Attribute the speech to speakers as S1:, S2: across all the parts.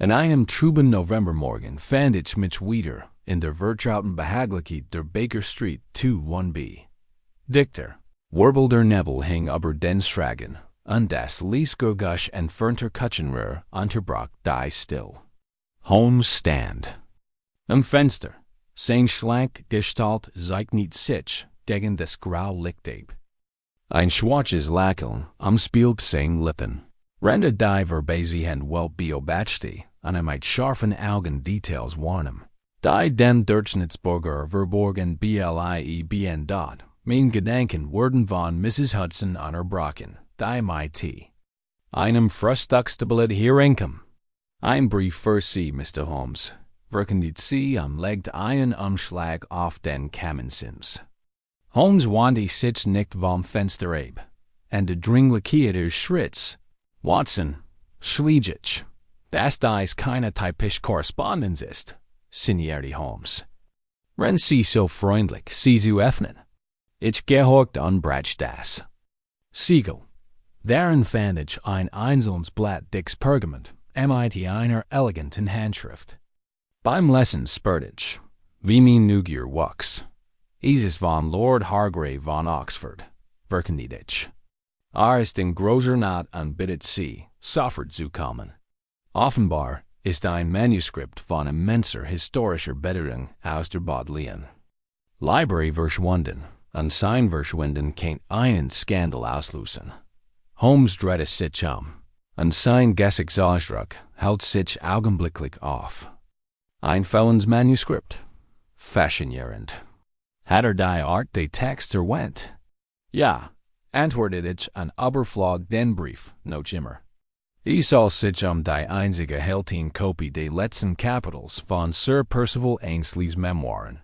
S1: En einem trüben Novembermorgen fand ich mich wieder in der vertrauten Behagelijkheid der Baker Street 21b. Dichter, wirbelnder Nebel hing über den Straßen, und das Liesgeräusch entfernter Kutschenröhr unterbrach die Stille. Holmes stand. Am Fenster, seine schlanke Gestalt zeichnet sich gegen das Grau Lichteb. Ein schwarzes Lächeln umspielte seine Lippen. Rende die Verbesehen wel beobachtete, und mit scharfen Augen Details warnem. Die den Durchschnittsbürger verborgen blieben dort. Mein Gedanken wurden von Mrs. Hudson unterbrochen, die mit einem Frühstückstablet herinkom. Ein Brief für Sie, Mr. Holmes. Verkündet sie legt einen Umschlag auf den Kammensims. Holmes wandte sich nicht vom Fenster ab, und der Dringlichkeit des Schritts. Watson, schwieg ich. Dass dies keine typische Korrespondenz ist, signierte Holmes. Wenn Sie so freundlich, sie zu öffnen. Ich gehorchte und brach das Siegel. Darin fand ich ein einzelnes Blatt dickes Pergament, mit einer eleganten Handschrift. Beim Lesen spürte ich, wie mein Neugier wuchs. Ist von Lord Hargrave von Oxford, verkündigte ich. Ist in großer Not und bittet Sie, sofort zu kommen. Offenbar ist ein Manuskript von immenser historischer Bedeutung aus der Bodleian Library verschwunden, und sein Verschwinden kann einen Skandal auslösen. Holmes drehte sich und sein Gesichtsausdruck hält sich augenblicklich auf. Ein Felons Manuskript. Faszinierend. Hat die Art des Texts erwähnt? Ja, antwortete ich und überflog den Brief noch immer. Ich soll sich die einzige erhältliche Kopie des letzten Kapitels von Sir Percival Ainsleys Memoiren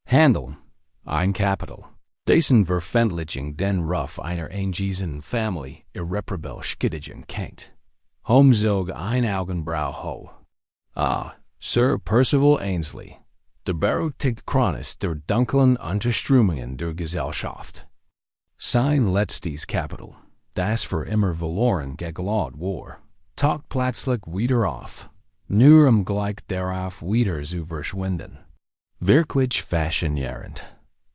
S1: handeln. Ein Kapitel, dessen Veröffentlichung den Ruf einer eingewiesenen Familie irreparabel schädigen kennt. Holmes zog ein Augenbrau hoch. Sir Percival Ainsley, der berüchtigte Chronist der dunklen Unterströmungen der Gesellschaft. Sein letztes Kapitel, das für immer verloren geglaubt war, taucht plötzlich wieder auf, nur gleich darauf wieder zu verschwinden. Wirklich faszinierend.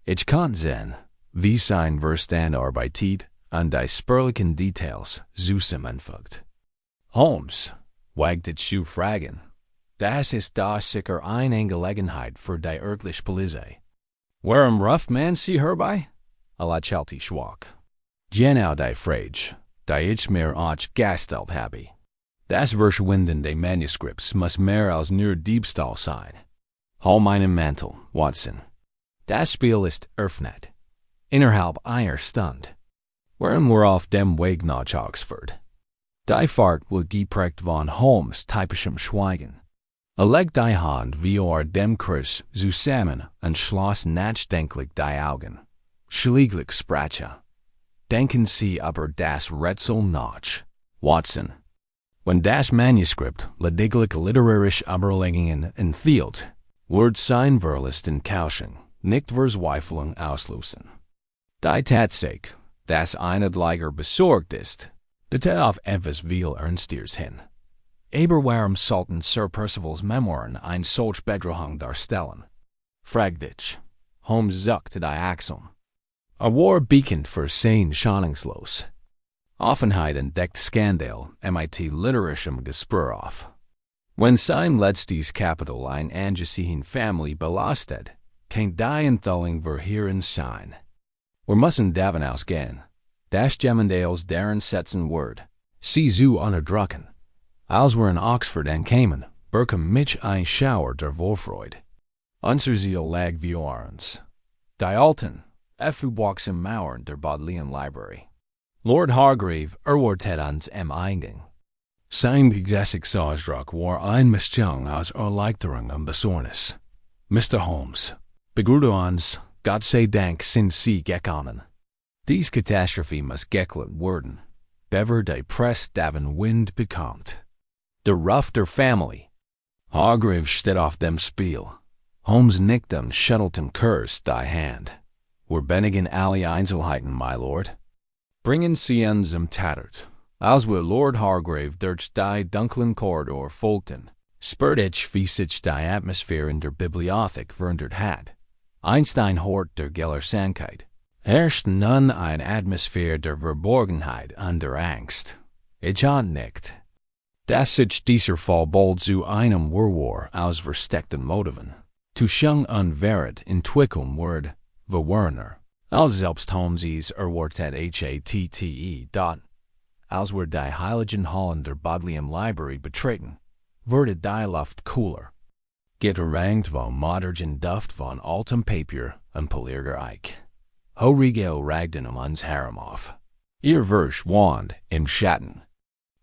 S1: Ich kann sehen, wie sein Verstand arbeitet und die spärlichen Details zusammenfügt. Holmes, wagte ich zu fragen, das ist da sicher eine Angelegenheit für die örtliche Polizei. Warum ruft man sie herbei? Lächelte schwach. Genau die Frage, die ich mir auch gestellt habe. Das Verschwinden des Manuskripts muss mehr als nur Diebstahl sein. Hol meinen Mantel, Watson. Das Spiel ist eröffnet. Innerhalb einer Stunde. Wären wir auf dem Weg nach Oxford. Die Fahrt wird geprägt von Holmes' typischem Schweigen. Legt die Hand vor dem Kreuz zusammen und schloss nachdenklich die Augen. Schließlich sprach. Denken Sie über das Rätsel nach, Watson. Wenn das Manuskript lediglich literarische Überlegungen enthielt, wird sein Verlust Kaution nicht Verzweiflung auslösen. Die Tatsache, dass ein Adliger besorgt ist, deutet auf etwas viel Ernsteres hin. Aber warum sollten Sir Percivals Memoiren ein solch Bedrohung darstellen? Fragte ich. Holmes zuckte die Achseln. War bekannt für sein schonungslos. Offenheit entdeckt Skandal mit literarischem Gespür auf. Wenn sein letztes Kapitel ein angesehen Familie belastet, kann die Enthüllung verheerend sein. Wir müssen davon ausgehen, dass jemandels deren setzen wird, sie zu unterdrücken. Als wir in Oxford ankamen, bekam mich ein Schauer der Vorfreude. Unser Ziel lag vor uns. Die alten, aufgewachsenen Mauern der Bodleian Library. Lord Hargrave erwartete uns am Eingang. Sein Gesichtsausdruck war ein Mischung aus Erleichterung und Besorgnis. Mr. Holmes, begrüße uns, Gott sei Dank sind Sie gekommen. Dies Katastrophe muss geklärt werden, bevor die Presse davon Wind bekommt. Der Ruf der Familie. Hargrave steht auf dem Spiel. Holmes nickte und schüttelte kurz die Hand. Wir bändigen alle Einzelheiten, my Lord. Bringen Sie uns Tattert, als wir Lord Hargrave durch die dunklen Korridor folgten, spürt ich, wie sich die Atmosphäre in der Bibliothek verändert hat. Einstein Hort der Gelehrsamkeit. Herrscht nun eine Atmosphäre der Verborgenheit und der Angst. Ich ahnt nicht, dass sich dieser Fall bald zu einem Wirrwarr aus versteckten Motiven, Tuschung und Verrat entwickeln wird, verwerner. Als selbst Holmes erwartet hatte. Als wir die Heiligen Hallen der Bodleian Library betreten, wurde die Luft cooler. Getränkt von modernen Duft von altem Papier und polierter Eik. Horrigel ragden uns Harem auf. Ihr Versch wand im Schatten.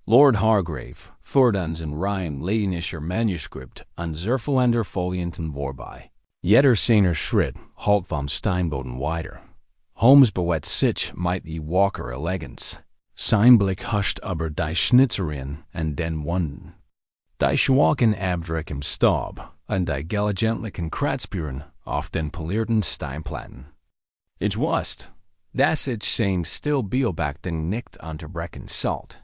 S1: Lord Hargrave führt uns in Reihen ladinischer Manuskript und zerfallender Folienten vorbei. Jeder seiner Schritt halt vom Steinboden weiter. Holmes bewegt sich mit Walker Eleganz. Sein Blick huscht über die Schnitzereien und den Wunden. Die schwachen Abdruck im Staub und die gelegentlichen Kratzspuren auf den polierten Steinplatten. Ich wusste, dass ich sein Stillbeobachten nicht unterbrechen sollte.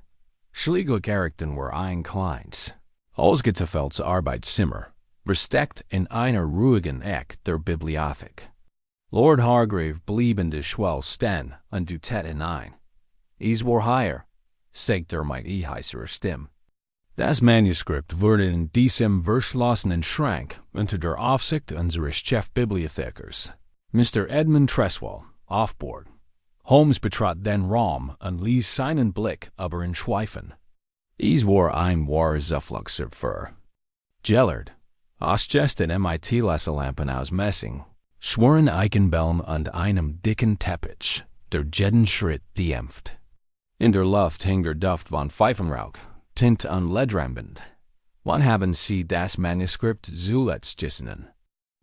S1: Schliegelcharakten were ein kleins, ausgetaffeltes Arbeitszimmer, versteckt in einer ruhigen Eck der Bibliothek. Lord Hargrave blieb in der Schwelle stehen und deutete hinein. Es war hier, sagte mit heißerer Stimme. Das Manuskript wurde in diesem verschlossenen Schrank unter der Aufsicht unseres Chefbibliothekars, Mr. Edmund Treswell, aufbewahrt. Holmes betrat den Raum und ließ seinen Blick über ihn schweifen. Es war ein wahres Zufluchtsort für Gellert, ausgestet MIT-Leselampen aus Messing, schweren Eichenbällen und einem dicken Teppich, der jeden Schritt dämpft. In der Luft hing der Duft von Pfeifenrauch, Tint und Ledrambend. Wann haben Sie das Manuskript zuletzt gesehen?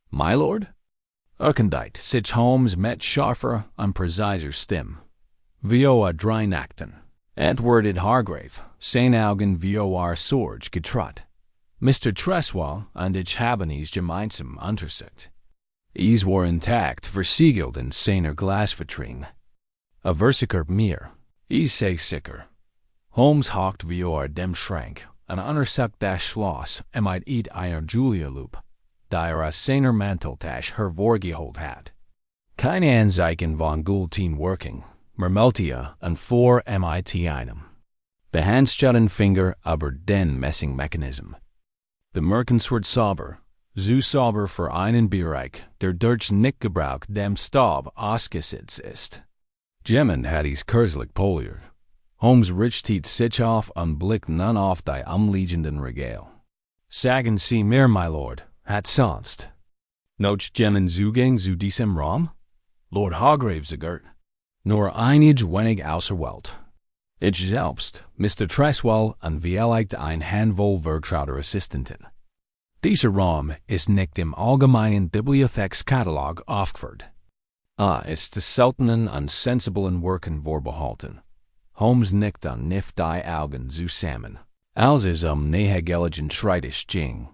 S1: My Lord? Erkendeit sich Holmes mit scharfer und präziser Stimme. Vioa drei Nachten. Antwortet Hargrave, sein Augen vioar Sorge getrot. Mr. Treswell und ich haben es gemeinsam untersucht. Es war intakt, versiegelt in seiner Glasvitrine. A versichert mir, es sei sicher. Holmes hockt vioar dem Schrank und untersucht das Schloss mit einer Julia-Lupe, die aus seiner Manteltasche hervorgeholt hat. Keine Anzeichen von Gultin working, Mermeltia und vor MIT einem. Behandschatten Finger über den Messingmechanism. Bemerkens wird sauber, so sauber für einen Bereich, der durch nicht Gebrauch dem Staub ausgesetzt ist. Jemand hat es kürzlich poliert. Holmes richtet sich auf und blickt nun auf die umliegenden Regale. Sagen Sie mir, my Lord, hat sonst noch jemand Zugang zu diesem Raum? Lord Hargrave sagert, nur einig wenig außer Welt. Ich selbst, Mr. Treswell und vielleicht ein Handvoll vertrauter Assistenten. Dieser Raum ist nicht im allgemeinen Bibliothekskatalog aufgeführt. Ist des seltenen und sensiblen Worken vorbehalten. Holmes nickt und kniff die Augen zusammen, als es nähergelegenen Schreibtisch ging.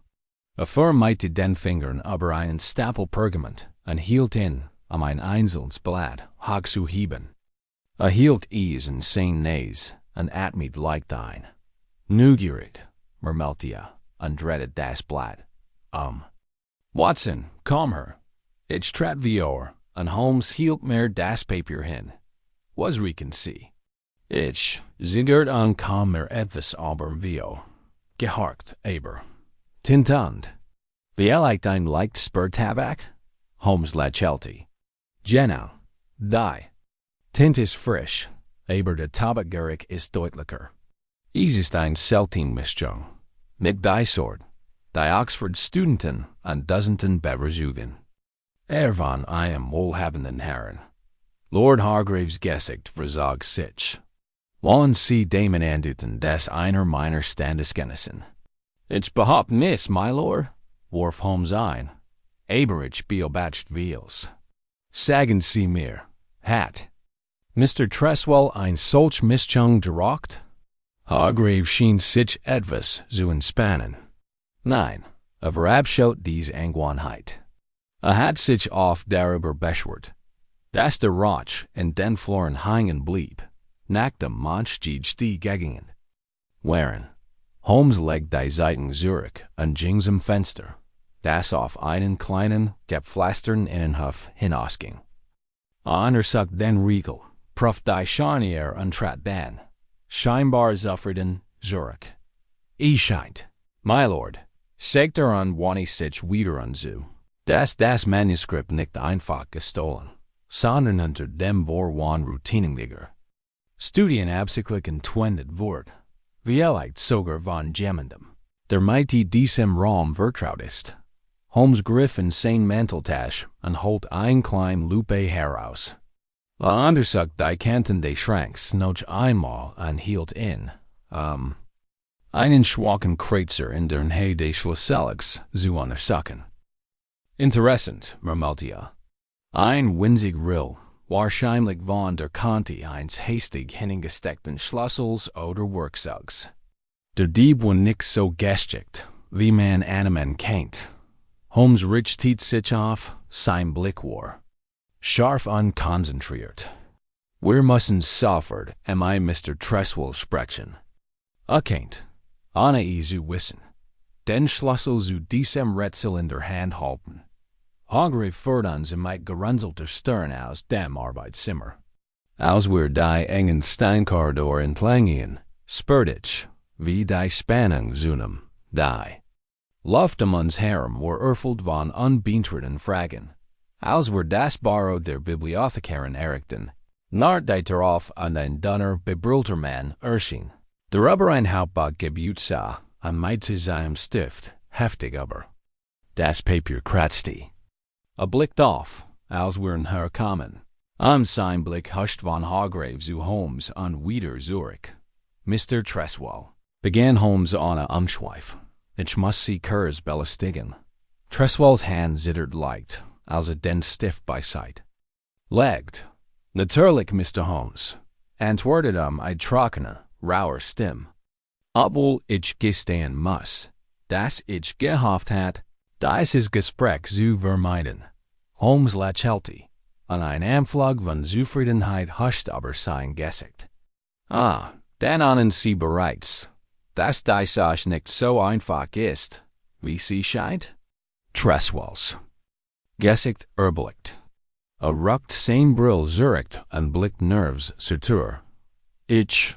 S1: Miete den Fingern über einen Stapel Pergament und hielt in, ein einzelnes Blatt hoch zu heben. Hielt es in sein Näs und atmet leicht ein. Neugierig, Mermeltia, und dreaded das Blatt. Watson, komm her. Ich trat vior, und Holmes hielt mir das Papier hin. Was riechen Sie? Ich, ziggert und kam mir etwas aber vio. Gehorcht, aber. Tintant. Vielleicht ein leicht Spurtabak? Holmes lächelte. Genau. Die. Tint ist frisch, aber der Tabakgeruch ist deutlicher. Es ist ein selten Mischung. Mit die Sort, die Oxford-Studenten und Dozenten bevorzugen. Von einem wohlhabenden Herren. Lord Hargraves Gesicht versagt sich. Wollen Sie Damen andeuten, dass einer meiner Standesgenessen? Ich behaupte nicht, my Lord, warf Holmes ein. Aber ich beobacht vieles. Sagen Sie mir, hat Mr. Treswell ein solch Mischung gerockt? Hargrave schien sich etwas zu entspannen. Nein, verabscheut dies Angewohnheit. Hat sich oft darüber beschwert, dass der Rauch in den Floren hängen blieb, nach dem Monstgeig die Geggingen. Waren. Holmes legt die Seiten Zurich und ging zum Fenster, das auf einen kleinen, gepflasterten Innenhof hinausging. Untersucht den Riegel, prüft die Scharnier und trat dann, scheinbar zufrieden, Zurich. Scheint, my lord, sagt und wann sich wieder an zu, dass das Manuskript nicht einfach gestohlen, sondern unter dem Vorwand Routinenliger. Studien absichtlich entwendet wurde, vielleicht sogar von jemandem, der mit diesem Raum vertraut ist. Holmes griff in sein Manteltasche und holt ein klein Lupe heraus. Untersucht die Kanten des Schranks noch einmal und hielt in, einen schwachen Kreuzer in der Nähe des Schlüssels zu untersuchen. Interessant, murmelte ein winzig Rill, wahrscheinlich von der Kante eines hastig hingesteckten Schlüssels oder Werkzeugs. Der Dieb war nicht so geschickt, wie man annehmen kennt. Holmes richtet sich auf, sein Blick war scharf und konzentriert. Wir müssen sofort Mr. Treswell sprechen. Erkennt, ohne zu wissen, den Schlüssel zu diesem Rätsel in der Hand halten. Hargrave führt uns mit gerunzelter Stirn aus dem Arbeitszimmer. Als wir die engen Steinkorridor entlang gehen, spürt ich, wie die Spannung zunahm, die Luft um uns herum war erfüllt von unbeantworteten Fragen. Als wir das Büro der Bibliothekarin erreichten, narrte darauf an ein dünner, bebrillter Mann erschien, der über ein Hauptbad gebeut sah, und mit seinem Stift heftig über das Papier kratzte. Blickt auf, als wir herkamen. Sein Blick huscht von Hargrave zu Holmes und wieder Zurich. Mr. Treswell, begann Holmes ohne Umschweif. Ich muss Sie kurz belustigen. Treswells Hand zittert leicht, als den Stift beiseite legt. Natürlich, Mr. Holmes, antwortete eine trockene, rauer Stimme. Obwohl ich gestehen muss, dass ich gehofft hatte, dieses Gespräch zu vermeiden. Holmes lächelte, und ein Anflug von Zufriedenheit huschte über sein Gesicht. Dann ahnen Sie bereits, dass die Sache nicht so einfach ist, wie sie scheint? Treswells Gesicht erblickt. Rückt sein Brill zurück und blickt nervös zur Tür. Ich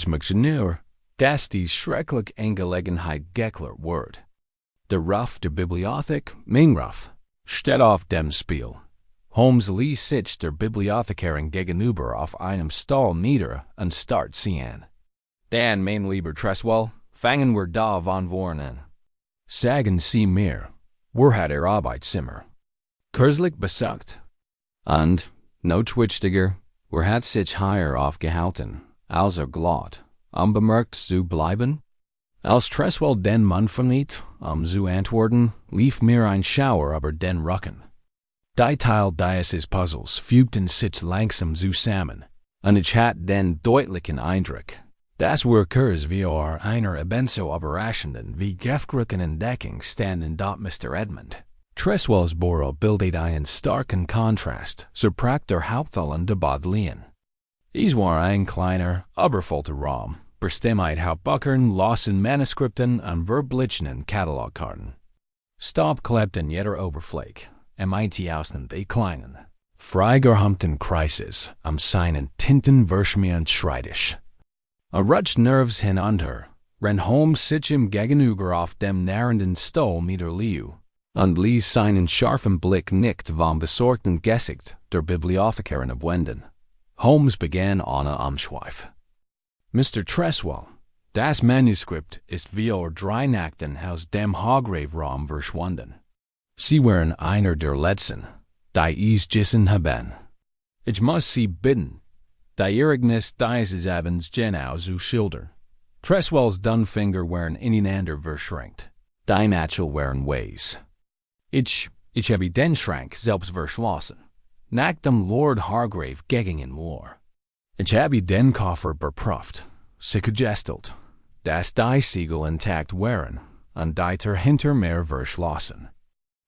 S1: möchte nur, dass die schreckliche Angelegenheit geklärt wird. Der Ruf der Bibliothek, mein Ruf, steht auf dem Spiel. Holmes ließ sich der Bibliothekarin gegenüber auf einem Stuhl nieder und starrt sie an. Dann, mein lieber Treswell, fangen wir da von vorne an. Sagen Sie mir, wo hat Arbeitszimmer? Kürzlich besucht. Und, noch wichtiger, hat sich hier aufgehalten, als glaubt, unbemerkt zu bleiben? Als Treswell den Mann vermied, zu antworten, lief mir ein Schauer über den Rücken. Die Teil dieses Puzzles fügten sich langsam zusammen, und ich hatte den deutlichen Eindruck, dass wir kurz vor einer ebenso überraschenden wie gefährlichen Entdeckung standen dort Mr. Edmund. Treswells Büro bildet einen starken Kontrast zur der Haupthallen der Bodleian. Es war ein kleiner, überfüllter Raum, bestimmt Hauptbüchern, losen Manuskripten und verblichenen Katalogkarten. Staub klebt in jeder Oberfläche, mit Ausnahme der kleinen, freigeräumten Kreises seinen Tintenverschmieren Schreibtisch. Rutscht nervös hinunter, rennt Holmes sich ihm gegenüber auf dem nährenden Stuhl niederliegen und ließ seinen scharfen Blick nicht vom besorgten Gesicht der Bibliothekarin abwenden. Holmes begann ohne Umschweif. Mr. Treswell, das Manuskript ist vor 3 Nächten aus dem Hargrave-Raum verschwunden. Sie waren einer der letzten, die es gesehen haben. Ich muss Sie bitten, die Ereignis dieses Abends genau zu schildern. Treswells Dunfinger waren ineinander verschränkt. Die Nachtel waren Ways. Ich habe den Schrank selbst verschlossen, nach dem Lord Hargrave gegangen war. Ich habe den Koffer beprüft, sichergestellt, dass die Siegel intakt waren und die hinter mir verschlossen.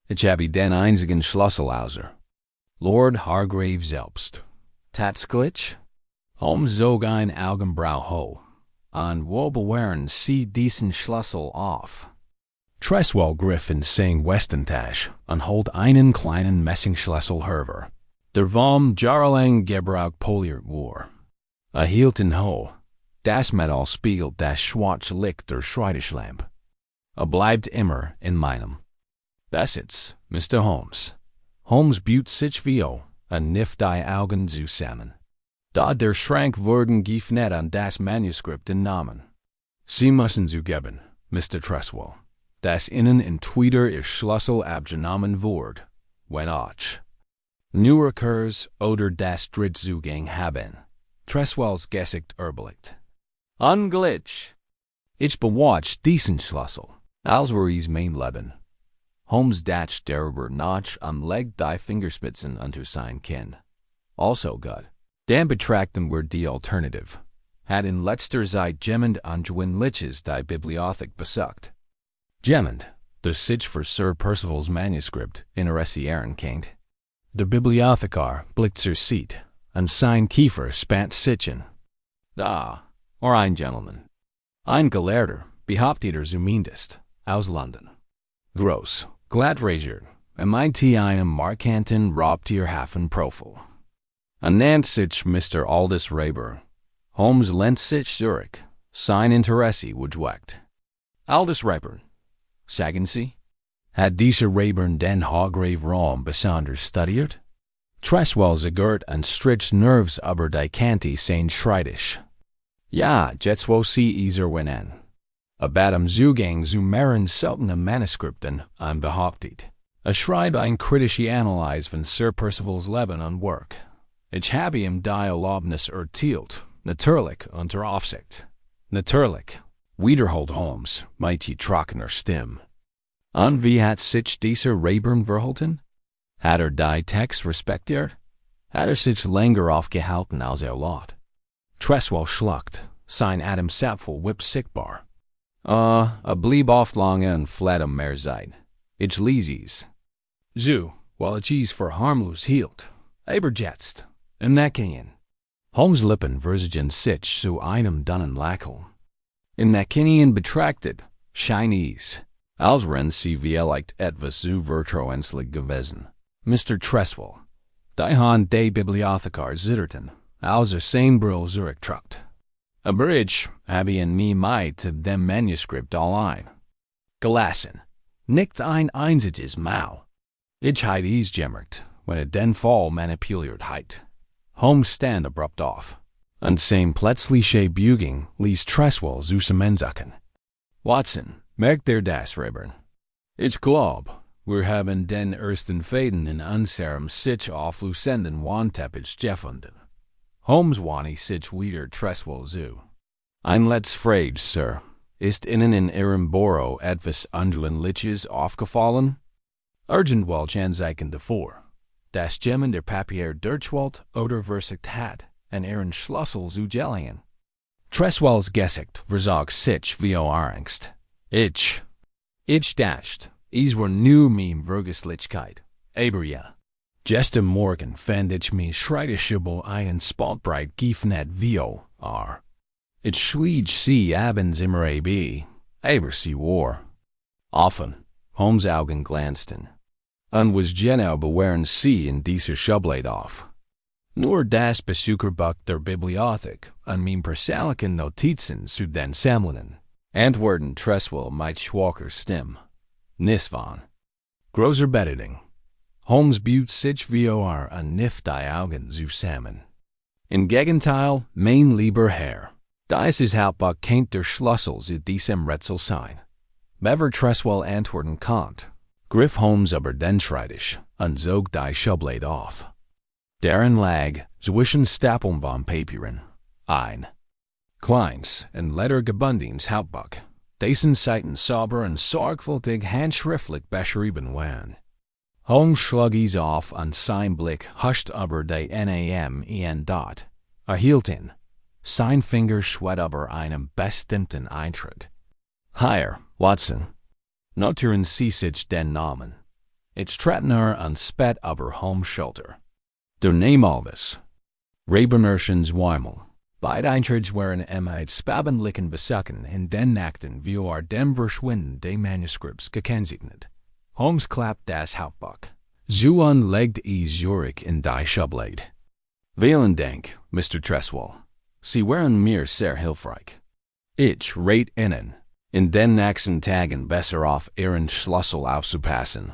S1: Ich habe den einzigen Schlüssel außer Lord Hargrave selbst. Tatsächlich? Holmes zog ein Augenbrau ho, an wohlbewahren sie diesen Schlüssel auf. Treswell griff in seine Westentasche und holt einen kleinen Messingschlüssel hervor, der vom jahrelang Gebrauch poliert war. Hielt ihn ho, das Metall spiegelt das schwarze Licht der Schreibtischlampe. Bleibt immer in meinem. Das ist's, Mr. Holmes. Holmes büht sich wie knifft die Augen zusammen. Da der Schrank wurden geöffnet an das Manuskript entnommen. Sie müssen zugeben, Mr. Treswell, dass Ihnen in Twitter Ihr Schlüssel abgenommen wurde, wenn auch nur Kurs oder das Drittzugang haben. Treswells Gesicht erblickt. Unglitch. Ich bewatcht diesen Schlüssel, als wir es mein Leben. Holmes dacht darüber nach und legt die Fingerspitzen unter sein Kinn. Also gut. Dann betrachten wir die Alternative. Hat in letzter Zeit jemand angewöhnliches die Bibliothek besucht. Jemand, der sich für Sir Percivals Manuskript interessieren kennt. Der Bibliothekar blickt zur Seite, und sein Kiefer spannt sich an. Da, or ein Gentleman. Ein Gelehrter, behaupteter zumindest, aus London. Groß, glattrasiert, mit einem markanten Raubtierhafen Profil. Nennt sich Mr. Aldous Raeburn. Holmes lehnt sich zurück, sein Interesse wird geweckt. Aldous Raeburn, sagen Sie? Hat dieser Raeburn den Haugrave-Raum besonders studiert? Treswell zagert und stritcht Nerves über die Kante sein Schreibtisch. Ja, jetzt wo Sie es erwähnen. About am Zugang zu mehreren seltenen Manuskripten behauptet. Schreibt ein kritische Analyse von Sir Percivals Leben und Werk. Ich habe ihm die Erlaubnis erteilt, natürlich unter Aufsicht. Natürlich, wiederholt Holmes mit trockener Stimme. Und wie hat sich dieser Raeburn verhalten? Hat die Text respektiert? Hat sich länger aufgehalten als laut? Treswell schluckt, sein Atemzapfel whip sichtbar. Blieb oft lange und flat am Meerzeit. Ich ließ es. So, weil ich es für harmlos hielt. Aber jetzt, im Näckchen. Holmes' Lippen verzigen sich zu einem dünnen Lächeln. Im Näckchen betrachtet, schien es, als wenn sie vielleicht etwas zu vertrauenslich gewesen. Mr. Treswell, die Hand des Bibliothekars zitterten, als sein Brill zurücktrat. Aber ich habe in mir mit dem Manuskript allein gelassen, nicht ein einziges Mal. Ich hatte es gemerkt, wenn den Fall manipuliert hat. Holmes stand abrupt auf, und sein plötzliche Beugung ließ Treswell zusammensacken. Watson, merkt das, Raeburn? Ich glaub, wir haben den ersten Faden in unserem sich auflösenden Wandteppich gefunden. Holmes wandte sich wieder Treswell zu. Ein letzte Frage, Sir. Ist Ihnen in Ihrem Büro etwas Ungewöhnliches aufgefallen? Irgendwelche Anzeichen davor, dass jemand der Papier durchwollt oder versiegt hat, an Ihren Schlüssel zu geliehen. Treswells Gesicht verzog sich wie Angst. Ich dacht, es war nur meine Vergesslichkeit, aber ja. Gestern Morgen fand ich mich schreitisch über einen Spotbreit geöffnet wie Ich schwieg sie abends immer aber sie war. Offen, Holmes' Augen glänzten. Und was genau bewahren sie in dieser Schublade auf? Nur das Besucherbuch der Bibliothek und mein persönlichen Notizen zu den Sammlungen. Antworten Treswell mit schwacher Stimme. Nis van. Großer Bedeutung. Holmes büht sich wie und knifft die Augen zusammen. Im Gegenteil, mein lieber Herr, dieses Hauptbuch kennt der Schlüssel zu diesem Rätsel sein. Bevor Treswell antworten konnte, griff Holmes über den Schreibtisch und zog die Schublade auf. Darin lag, zwischen Stapeln von Papieren, ein kleines, in Leder gebundenes Hauptbuch, dessen Seiten sauber und sorgfältig handschriftlich beschrieben waren. Holmes schlug es auf und sein Blick huscht über die Namen dort, hielt ihn. Sein Finger schwed über einem bestimmten Eintrag. Hier, Watson. Notieren Sie sich den Namen. Ich trat und spat über Holmes' Schulter. Der Name Alvis. Raeburnerschen Zweimel. Beide Einträge waren het spabenlichen besuchen in den Nachten vor dem Verschwinden des Manuskripts gekennzeichnet. Holmes klappt das Hauptbuch. Zuan legt Zurich in die Schublade. Vielen Dank, Mr. Treswell. Sie waren mir sehr hilfreich. Ich rate Ihnen, in den nächsten Tagen besser auf Ihren Schlüssel aufzupassen.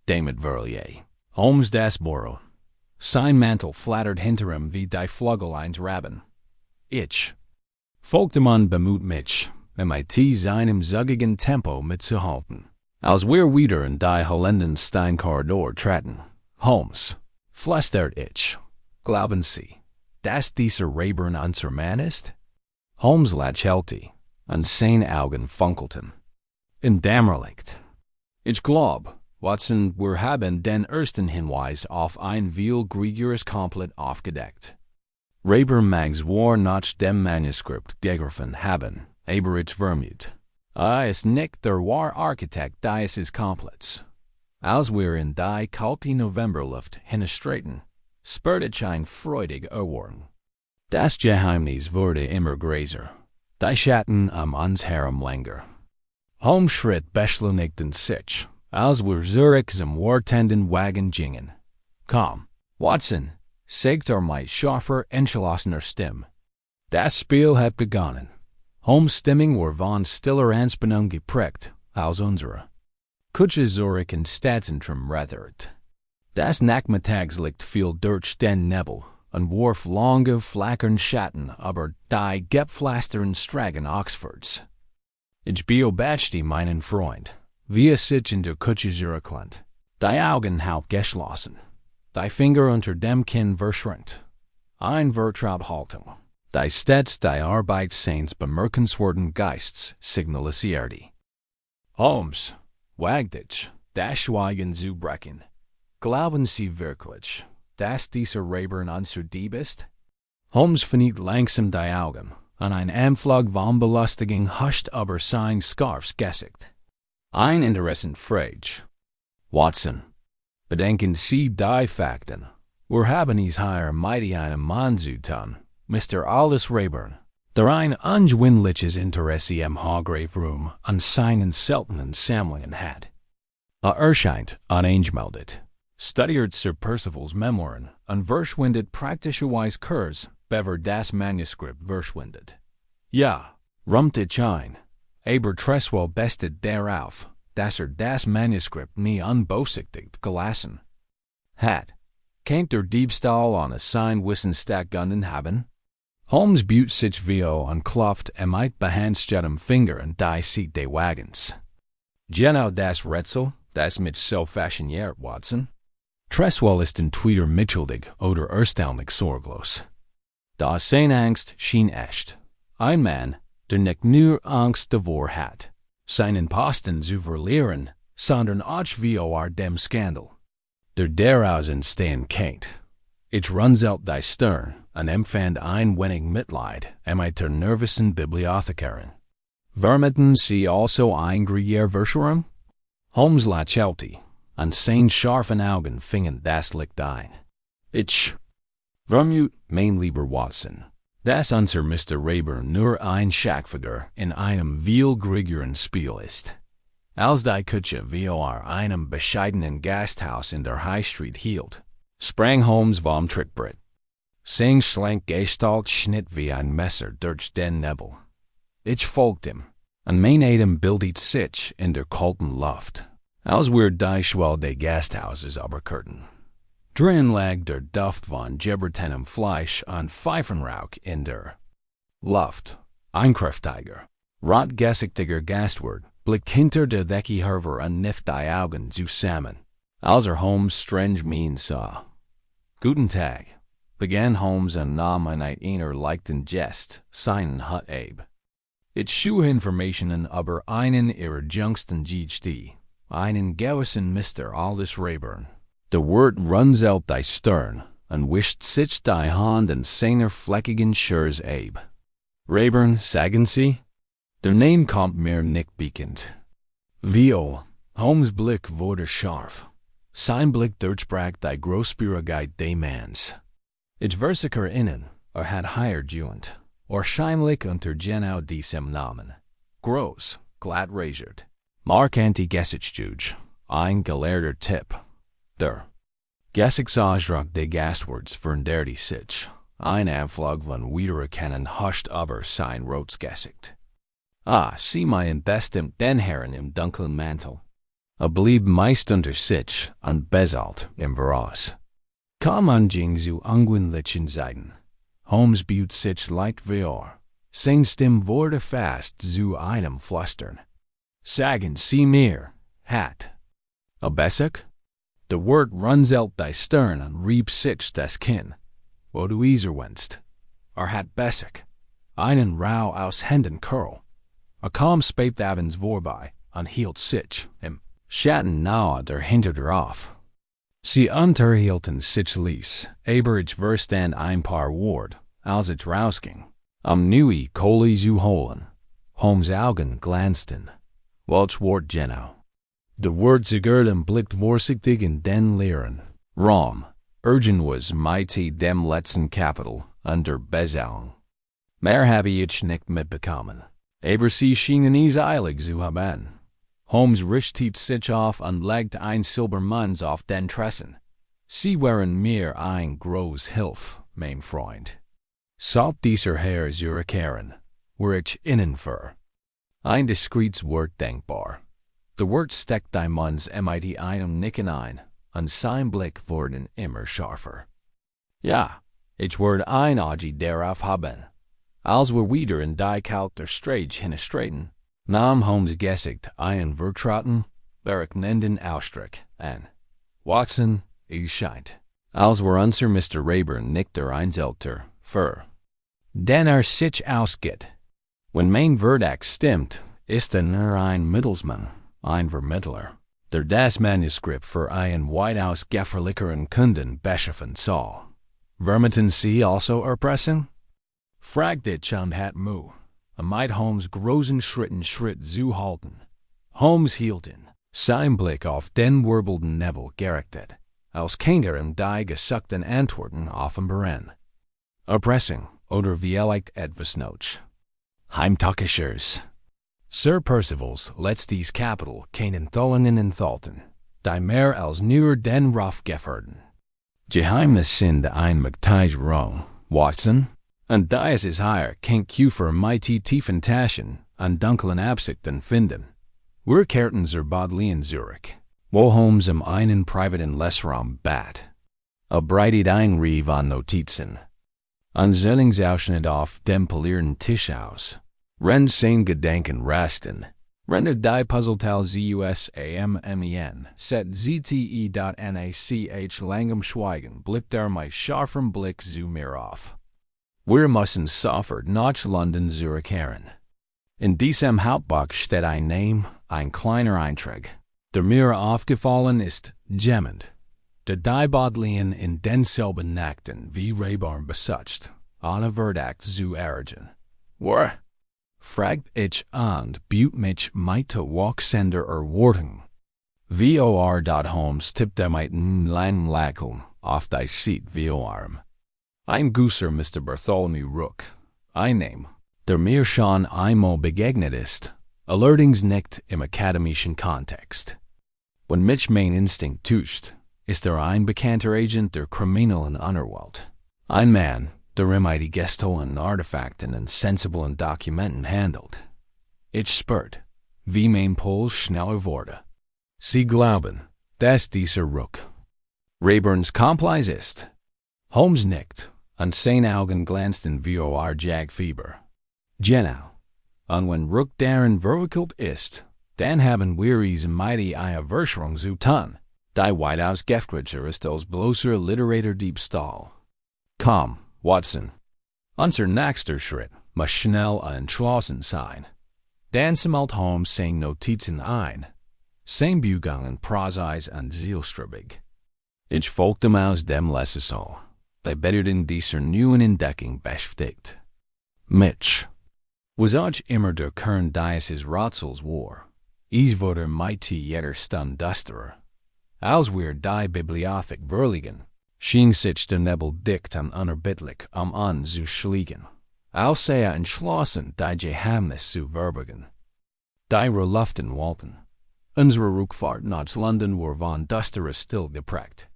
S1: Damit Verlier. Holmes das Büro. Sein Mantel flattert hinter ihm wie die Flügel eines Raben. Ich folgte man bemüht mich, mit seinem zügigen Tempo mitzuhalten. Als wir wieder in die hellenden Steinkorridor traten, Holmes, flüstert ich, glauben Sie, dass dieser Rayburn unser Mann ist? Holmes lächelte, und seine Augen funkelten. Im Dämmerlicht. Ich glaub, Watson, wir haben den ersten Hinweis auf ein viel gründlicheres Komplott aufgedeckt. Rayburn mags war nach dem Manuskript gegriffen haben, aber ich vermute, ist nicht der wahre Architekt dieses Komplotts. Als wir in die kalte Novemberluft hineinstreten, spürte ich ein freudig Erwarten. Das Geheimnis wurde immer größer, die Schatten uns herum länger. Holmes schritt beschleunigt in sich, als wir Zurich zum wartenden Wagen gingen. Komm, Watson, sagt mit scharfer, entschlossener Stimme. Das Spiel hat begonnen. Holmes' Stimmung war von stiller Anspannung geprägt, als unsere. Kutsche Zurich in Stadtzentrum rattert. Das Nachmittagslicht fiel durch den Nebel und warf lange, flackernde Schatten über die gepflasterten Straßen Oxfords. Ich beobachtete meinen Freund, wie sich in der Kutsche zurücklehnt, die Augen halb geschlossen, die Finger unter dem Kinn verschränkt. Ein Vertrauthaltung, die stets die Arbeit seines bemerkenswerten Geists signalisierte. Holmes, wagt ich, das Schweigen zu brechen. Glauben Sie wirklich, dass dieser Rayburn unser Dieb ist? Holmes verniet langsam die Augen, und ein Anflug von Belustigung huscht über sein Scarfs Gesicht. Ein interessant Frage. Watson, bedenken Sie die Fakten. Wir haben es hier mit einem Mann zu tun, Mr. Aldous Rayburn, der ein unschwindliches Interesse am Haggrave-Ruhm an seinen seltenen Sammlungen hat. Erscheint unangemeldet, studiert Sir Percivals Memoiren und verschwindet praktischerweise kurz, bevor das Manuskript verschwindet. Ja, rummt ich ein, aber Treswell bestet darauf, dass das Manuskript nie unbeaufsichtigt gelassen hat. Kennt der Diebstahl an sein Wissen stattgefunden haben? Holmes buht sich vio und klopft mit behandstettem Finger in die Seat des Wagens. Genau das Rätsel, das mich so fasziniert, Watson. Treswell ist entweder mitschuldig oder erstaunlich sorglos. Da seine Angst schien echt. Ein Mann, der nicht nur Angst davor hat, seinen Posten zu verlieren, sondern auch vor dem Skandal, der daraus entstehen kennt. Ich runzelte die Stirn und empfand ein wenig Mitleid mit der nervösen Bibliothekarin. Vermuten Sie also ein grüner Verschwörung? Holmes lächelte, und seine scharfen Augen fingen das Licht ein. Ich vermute, mein lieber Watson, dass unser Mr. Rayburn nur ein Schachfigur in einem viel größeren Spiel ist. Als die Kutsche vor einem bescheidenen Gasthaus in der High Street hielt, sprang Holmes vom Trittbrett. Seine schlanke Gestalt schnitt wie ein Messer durch den Nebel. Ich folgte ihm, und mein Atem bildete sich in der kalten Luft, als wir die Schwelle des Gasthauses überquerten. Drin lag der Duft von gebratenen Fleisch und Pfeifenrauch in der Luft. Ein kräftiger, rotgesichtiger Gastwirt blickt hinter der Decke hervor und kniff die Augen zusammen, als Holmes' strange mien sah. Guten Tag, begann Holmes und nahm mit einer leichten Gest seinen Hut ab. Ich suche Informationen über einen ihrer jüngsten Gäste, einen gewissen Mr. Aldous Rayburn. Der Wirt runzelt die Stirn und wischt sich die Hand in seiner fleckigen Schürze ab. Rayburn, sagen Sie? Der Name kommt mir nicht bekannt. Wie Holmes' Blick wurde scharf. Sein Blick durchbrach die Großspurigkeit des Manns. Ich versichere Ihnen, hat hired juent, waarschijnlijk unter genau diesem Namen. Groß, glatt rasiert. Mark anti-Gesichtjuge, ein gelehrter Tipp. Der Gesigtsausdruck des Gastworts veränderte sich. Ein Anflug von Wiedererkennen huscht aber sein Rotsgesicht. Sie meinen bestimmt den Herrn im dunklen Mantel. Blieb meist unter sich und bezahlt im Voraus. Kam an ging zu unguinlichen Zeiten. Holmes bietet sich leicht verlor. Sein Stimm wurde fast zu einem Flüstern. Sagen Sie mir, hat. Besser? Der Wort runzelt die Stirn und rieb sich das Kinn. Wo du wennst. Hat besser. Einen Rau aus Händen Curl. Kam spät abends vorbei und hielt sich im Schatten nahe dahinter drauf. Sie unterhielten sich ließ, aber ich verstand ein paar Wort, als ich rausging. Neue Kohle zu holen. Holmes' Augen glänzten. Welch Wort genau? Der Wort zerrtem blickt vorsichtig in den Leeren Raum. Urgent was mighty dem letzten Kapitel unter Bezahlung. Mehr habe ich nicht mitbekommen. Aber sie schienen es eilig zu haben. Holmes richtet sich auf und legt ein Silbermünz auf den Tresen. Sie waren mir ein groß Hilf, mein Freund. Sollt dieser Herr zurückkehren, wär ich innen für. Ein diskrets Wort denkbar. Der Wort steckt die Munds mit einem Nicken ein, und sein Blick wurde immer scharfer. Ja, ich werde ein Auge darauf haben. Als wir wieder in die kalte Straße hinstreiten, nahm Holmes Gesicht einen vertrauten, berechnenden Ausdruck an. Watson, es scheint, als wir unser Mr. Rayburn nicht einzelter für. Den sich ausgeht. Wenn mein Verdacht stimmt, ist nur ein Mittelsmann, ein Vermittler, der das Manuskript für einen weitaus gefährlicheren Kunden beschaffen soll. Vermuten Sie also erpressen? Fragt ich und hat Mu. Mit Holmes großen Schritt zu halten. Holmes hielt ihn, sein Blick auf den wirbelnden Nebel gerichtet, als keiner ihm die gesuchten Antworten offenbaren. Erpressung oder vielleicht etwas noch. Heimtückischers. Sir Percivals letztes Kapitel keinen Tollen enthalten, die mehr als nur den Ruf gefährden. Geheimnisse sind ein Magteigerung, Watson, und da ist es hier kein Q für mighty tiefen Taschen an dunklen Absichten finden. Wir kehrten zur Bodleian Zurich, wo Holmes im einen privaten Lesraum bat. Breitet ein Rief an Notizen. Ein Sendungsausschnitt auf dem polierten Tisch aus. Rennt sein Gedenken rasten. Rennt die Puzzleteil ZUSAMMEN, set ZTE.NACH langem Schweigen blickt mit scharfem Blick zu mir auf. Wir müssen sofort nach London zurückkehren. In diesem Hauptbuch steht ein Name, ein kleiner Eintrag, der mir aufgefallen ist, gemmend. Der die Bodleian in denselben Nächten wie Rayburn besucht, ohne Verdacht zu erregen. Wer? Fragt ich und büt mich mit Walksender erwarten. VOR. Holmes tippte mit kleinen Lächeln auf die Seat VOR. Ein Gusser Mr. Bartholomew Rook, ein Name, der mir schon einmal begegnet ist, allerdings nicht im akademischen Kontext. Wenn mich mein Instinkt täuscht, ist ein bekannter Agent der kriminellen Unterwelt. Ein Mann, der mit gestohlenen Artefakten und sensiblen Dokumenten handelt. Ich spürt, wie mein Puls schneller wurde. Sie glauben, dass dieser Rook Rayburns Complice ist. Holmes nickt, und seine Augen glänzten vor Jagdfieber. Genau. Und wenn Rook darin verwickelt ist, dann haben wir es mighty eine Verschwörung zu tun. Die weitaus gefährlicher ist als bloßer literater Diebstahl. Komm, Watson. Unser nächster Schritt muss schnell und entschlossen sein. Dann sammelt Holmes seine Notizen ein. Sein Bügeln präzise und zielstrebig. Ich folgte ihm aus dem Lesesaal. Die betterten dieser neuen Entdeckung beschäftigt. Mich. Was ich immer der Kern dieses Rätsels war, es wurde mighty jeder Stunde düsterer. Als wir die Bibliothek verließen, Schien sich der Nebel dicht an unerbittlich an zu schliegen. Aussehe entschlossen, die Geheimnisse zu verbergen. Die Luften walten. Unsere Rückfahrt nach London war von düsterer Still geprägt.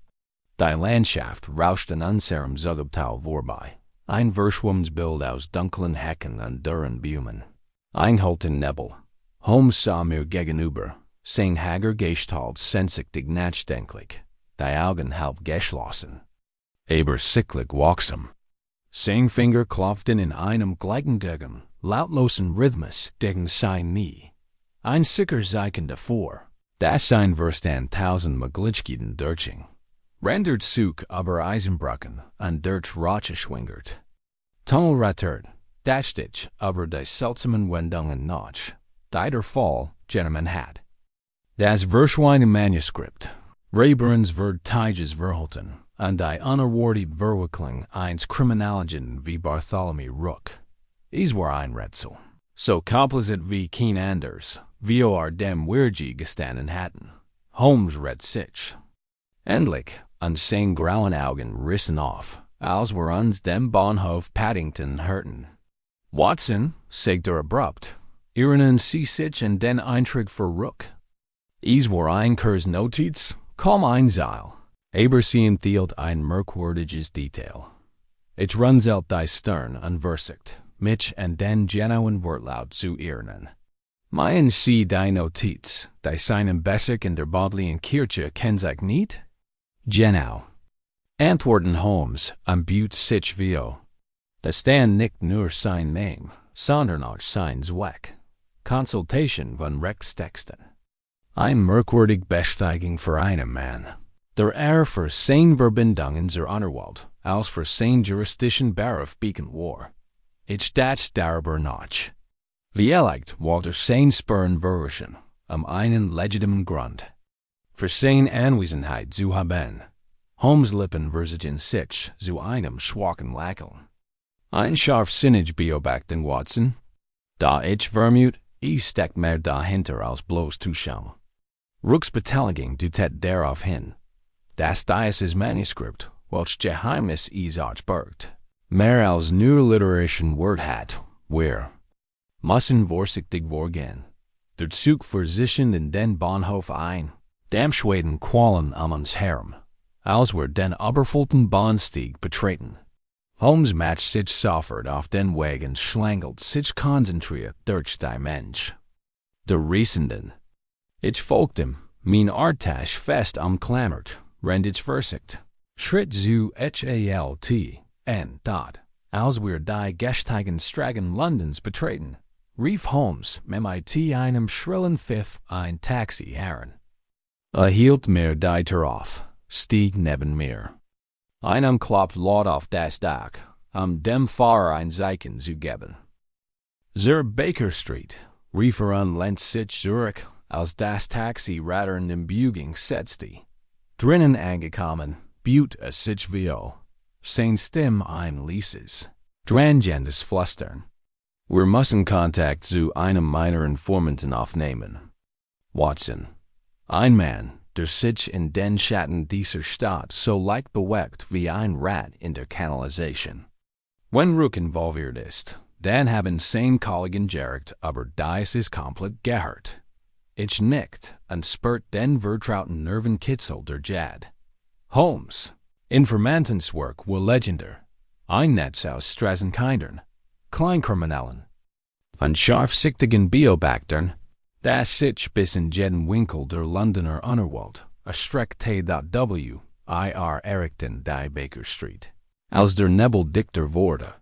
S1: Die Landschaft rauscht an unserem Zugabteil vorbei. Ein Verschwommensbild aus dunklen Hecken und dürren Bäumen. Ein Halt in Nebel. Holmes sah mir gegenüber, sein hager Gestalt sehnsüchtig nachdenklich, die Augen halb geschlossen. Aber sichtlich wachsam. Sein Finger klopften in einem gleichgültigen, lautlosen Rhythmus gegen sein Knie. Ein sicher Zeichen davor, dass ein Verstand tausend Möglichkeiten durchging. Rendert Zug aber Eisenbrücken an durch Roche schwingert. Tunnel rattert, das dich aber die seltsamen Wendungen nach, die der Fall genommen hat. Das verschwundene Manuskript, Raeburns wird Tiges verhalten, an die unerwartet Verwicklung eines Kriminalagenten wie Bartholomew Rook. Dies war ein Rätsel, so kompliziert wie kein anders, wie dem Wirgi gestanden hatten. Holmes redt sich. Endlich, an seinen grauen Augen rissen auf, als wir uns dem Bahnhof Paddington hörten. Watson, sagt abrupt, erinnern Sie sich an den Eintrag für Rook? Dies war ein Kursnotiz, kaum ein Seil, aber sie enthielt ein merkwürdiges Detail. Ich runzelt die Stirn unversicht, mich an den genauen Wortlaut zu erinnern. Meinen Sie die Notiz, die seinen Bessig in der Bodleian Kirche kennt sich nicht? Genau. Antworten Holmes am Butte sich vio. Da stand nicht nur sein Name, sondern auch sein Zweck. Consultation von Rechtstexten. Ein merkwürdig Besteigung für einen Mann. Der für sein Verbindungen zur Unterwelt, als für sein Jurisdischen Baraf beacon war. Ich das darüber nach. Vielleicht wollte sein Spüren verwischen, einen legitimen Grund. Für sein Anwesenheit zu haben. Holmes Lippen versigen sich zu einem schwachen Lächeln. Ein scharfsinnig Beobachten, Watson. Da ich vermute, steckt mehr dahinter als bloß Zuschauer. Rooks Beteiligung deutet darauf hin, dass dieses Manuskript, welches Geheimnisse auch birgt, mehr als nur literarischen Wert hat, wir müssen vorsichtig vorgehen. Der Zug für sich in den Bahnhof ein, dem Schweden qualen uns herum, als wir den überfüllten Bahnsteig betreten. Holmes matcht sich sofort auf den Weg und schlängelt sich konzentriert durch die Mensch. Der Reisenden. Ich folgte ihm, mein Artasch fest umklammert, rennt ich versicht. Schritt zu halt, en dort, als wir die gestigen Straßen Londons betreten, rief Holmes mit einem schrillen Pfiff ein Taxi heran. Hielt mir die Tür auf, stieg neben mir. Einem klopft laut auf das Dach, dem Fahrer ein Zeichen zu geben. Zur Baker Street, rief und lehnt sich zurück, als das Taxi ratternd in Bewegung setzte. Drinnen angekommen, buht sich vio. Sein Stimme ein leises, drangendes Flüstern. Wir müssen Kontakt zu einem meiner Informanten aufnehmen. Watson. Ein Mann, der sich in den Schatten dieser Stadt so leicht bewegt wie ein Rat in der Kanalisation. Wenn Rook involviert ist, dann haben sein Kollegen direkt, aber dies ist komplett gehört. Ich nickt und spürt den vertrauten Nervenkitzel der Jad. Holmes. Informantenswerk war legendär. Ein Netz aus Straßenkindern, Kleinkriminellen und scharfsichtigen Beobachtern, das sich bis in jeden Winkel der Londoner Unterwelt erstreckte. Errichten die Baker Street. Als der Nebel dichter wurde,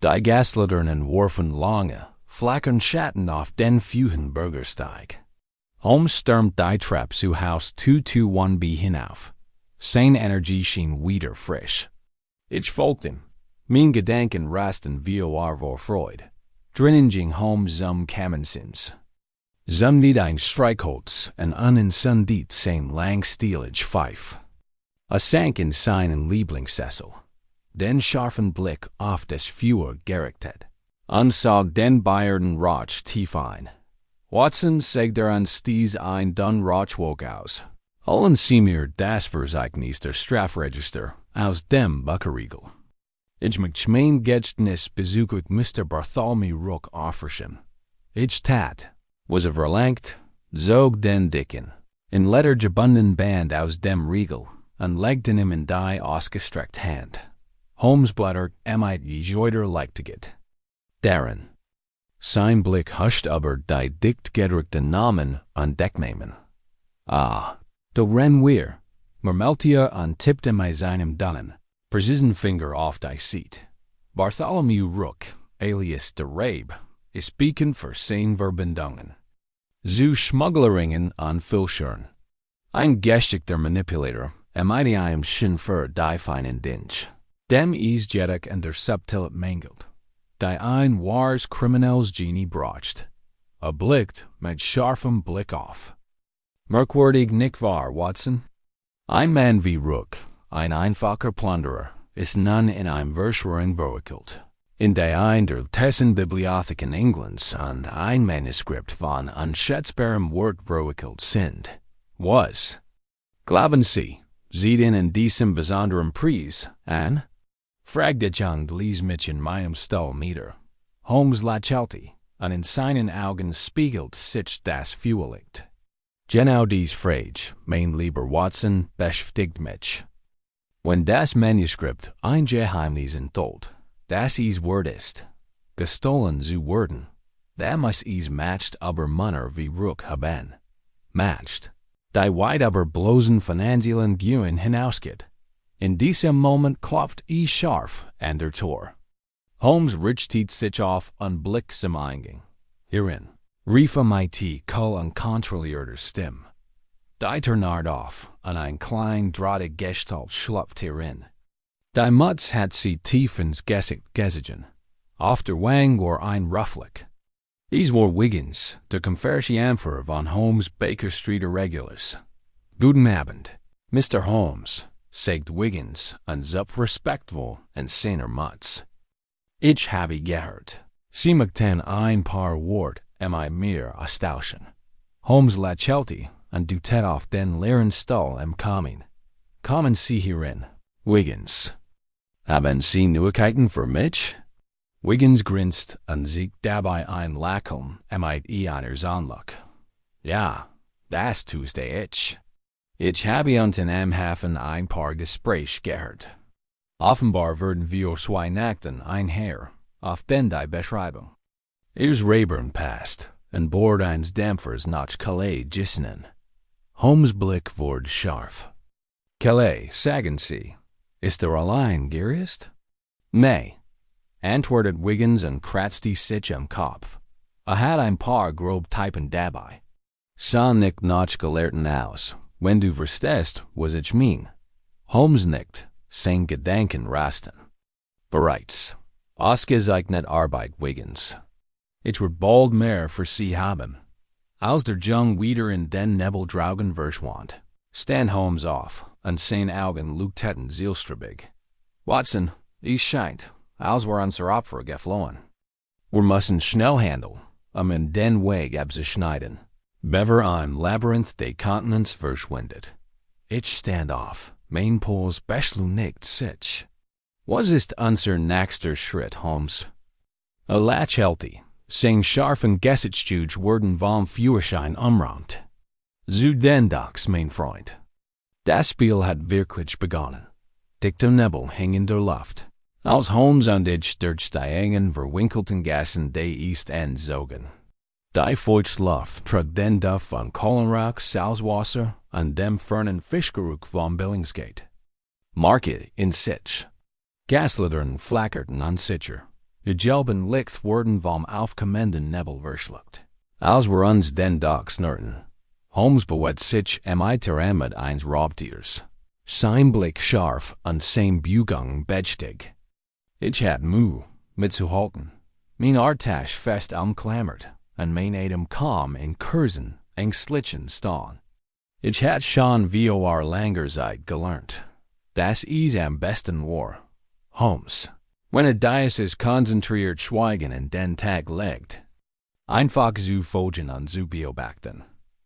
S1: die Gaslaternen warfen lange, flackern Schatten auf den frühen Bürgersteig. Holmes stürmt die Treppe zu Haus 221b hinauf. Seine Energie schien wieder frisch. Ich folgte ihm. Mein Gedanken rasten wie vor Freude. Drinnen ging Holmes zum Kammersims. Zum nicht ein Streichholz und unentzündet sein langstielig Pfeif. Sank in seinen Lieblingssessel. Den scharfen Blick auf das Feuer gerichtet. Sah den Bayerden Rauch tief ein. Watson sagt uns dies ein Rauchwog aus. Holen Sie mir das Verzeichnis der Strafregister aus dem Buckeriegel. Ich mich mein Gedächtnis bezüglich Mr. Bartholomew Rook offerschen. Ich tat, was er verlangt, zog den Dicken, in letter gebunden Band aus dem Riegel, und legden ihm in die ausgestreckt Hand. Holmes blättert die Joider leichtiget. Darin. Sein Blick huscht aber die dicht gedrückten Namen an Decknamen. Ah, do ren wir, murmelte und tippte mit seinem dünnen, präzisen Finger auf die Seat. Bartholomew Rook, alias de Rabe, is speaking für sein Verbindungen. Zu Schmuggleringen an Filschern. Ein geschickter Manipulator, die einem schon für die feinen Dinge. Dem is jedek en der subtilet mangelt. Die ein wahres Kriminels Genie brocht. Blickt mit scharfem Blick auf. Merkwürdig nicht wahr, Watson? Ein Mann wie Rook, ein einfacher Plunderer, ist nun in einem Verschwörung verwickelt. In der ein der Tessen Bibliotheken Englands und ein Manuskript von unschätzbarem Wert verwickelt sind. Was? Glauben Sie, sieht in diesem besonderen Preis an? Fragt ich und lies mich in meinem Stall nieder. Holmes lächelte, und in seinen Augen spiegelt sich das Fuelicht. Genau dies Frage, mein lieber Watson, beschäftigt mich. Wenn das Manuskript ein Geheimnis enthält, das is Wort ist, gestohlen zu werden, da muss is matcht aber Manner wie Rook haben. Matcht, die weit aber bloßen finanziellen Gewinn hinausgeht. In diesem Moment klopft is scharf an der Tor. Holmes richtet sich auf und blickt zum Eingang. Hierin, rief mit kull unkontrollierter Stimme. Die Tür naht auf, und ein klein drahtig Gestalt schlüpft hierin. Die Mutz hat sie tief ins Gesicht gesehen. Auf der Wang war ein Rufflick. Dies war Wiggins, der Konferenzianführer von Holmes Baker Street Irregulars. Guten Abend, Mr. Holmes, sagt Wiggins, und zupft respektvoll in seiner Mutz. Ich habe gehört, Sie möchten ein paar Wort mir austauschen. Holmes lächelte, und deutet auf den leeren Stall im Kamin. Kommen Sie hierin, Wiggins. Haben Sie Neuigkeiten für mich? Wiggins grinst und sieht dabei ein Lächeln eines Anblick. Ja, das tust ich. Ich habe unten am Hafen ein paar Gespräche gehört. Offenbar würden wir zwei Nächten einher, auf den die Beschreibung. Rayburn passt, und Bord eines Dampfers nach Calais gissen. Holmes' Blick wurde scharf. Calais, sagen Sie, ist allein gereist? Nee, antwortet Wiggins und kratzte sich am Kopf. Hat ein paar grob Typen dabei. Sah nicht nach Gelehrten aus, wenn du verstehst, was ich mein. Holmes nickt, sein Gedanken rasten. Bereits. Ausgezeichnet Arbeit, Wiggins. Ich wird bald mehr für Sie haben. Als der Jung wieder in den Nebeldraugen verschwand, stand Holmes auf, und sein Augen leuchteten zielstrebig. Watson, es scheint, als wir unser Opfer geflohen. Wir müssen schnell handeln, in den Weg abzuschneiden. Bever im Labyrinth des Kontinents verschwindet. Ich stand auf, mein Puls beschleunigt sich. Was ist unser nächster Schritt, Holmes? Lächelte, sein scharfen Gesichtszüge wurden vom Führerschein umrahmt. Zu den Docks, mein Freund. Das Spiel hat wirklich begonnen. Dichter Nebel hing in der Luft, als Holmes und ich durch die engen, verwinkelten Gassen des East End zogen. Die feuchte Luft trug den Duft von Kohlenrauch, Salzwasser und dem fernen Fischgeruch vom Billingsgate. Marke in sich. Gaslichtern flackerten an sicher. Die gelben Licht wurden vom aufkommenden Nebel verschluckt. Als wir uns den Docks närten, Holmes bewegt sich mit eines Raubtiers. Sein Blick scharf und sein Bugung bedächtig. Ich had Mühe, mitzuhalten. Mein Artasch fest umklammert, und mein Atem kaum in Kursen, ängstlichen stehen. Ich had schon vor langer Zeit gelernt, dass es am besten war, Holmes, wenn dieses konzentriert Schweigen in den Tag legt. Einfach zu folgen und zu beobachten.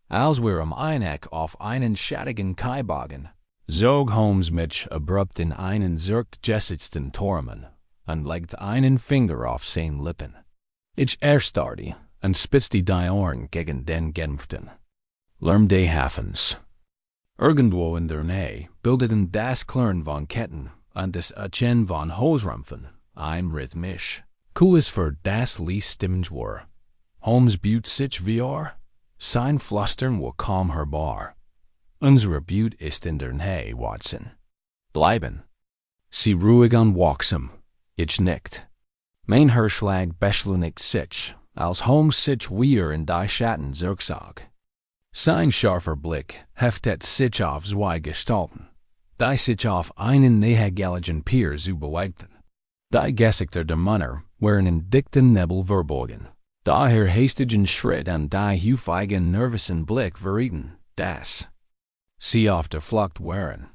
S1: Als wir Eineck auf einen schattigen Kai bogen, Zog Holmes mich abrupt in einen zurückgesetzten Tormen, und legt einen Finger auf sein Lippen. Ich erstarrte und spitzte die Ohren gegen den Gedämpften. Lärm des Hafens. Irgendwo in der Nähe bildeten das Klirren von Ketten und das Erkennen von Hosrümpfen ein rhythmisch, cooles für das Liesstimmengewirr. Holmes büht sich wie sein Flüstern wo kaum hörbar. Unsere Büt ist in der Nähe, Watson. Bleiben. Sie ruhig und wachsam. Ich nickt. Mein Herschlag beschleunigt sich, als Holmes sich wieder in die Schatten zurücksog. Sein scharfer Blick heftet sich auf zwei Gestalten, die sich auf einen nähergelegenen Pier bewegten. Die Gesichter der Männer waren in dichten Nebel verborgen. Daher hastigen Schritt und die häufigen nervösen Blick verrieten, dass sie auf der Flucht waren.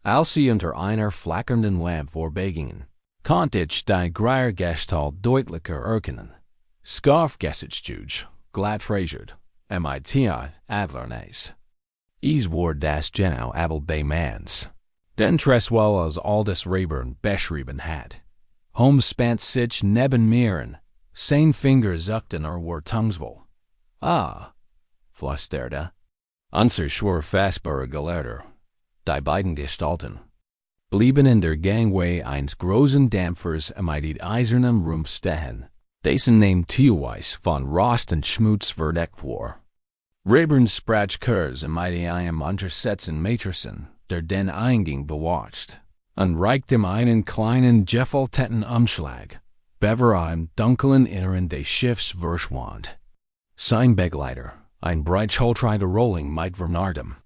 S1: Als sie unter einer flackernden Lampe vorbeigingen, konnte ich die graue Gestalt deutlicher erkennen. Scharfgesichtig, glatt frasiert, MIT Adlernes. Es war das genau Abel des Manns, den Treswell als altes Rayburn beschrieben hat. Holmes spannt sich neben mir, sein Finger zuckten war tungsvoll. Ah, flüsterte. Unser schwer fassbare Gelehrter. Die beiden Gestalten blieben in der Gangway eines großen Dampfers mit eisernem Rumpf stehen, dessen Name teilweise von Rost und Schmutz verdeckt war. Rayburns Sprachkurs mit einem untersetzten Matrisen, der den Eingang bewacht, und reicht ihm einen kleinen gefalteten Umschlag, bever im dunklen Inneren des Schiffs verschwand. Sein Begleiter, ein breitschultriger Rohling mit Vernardem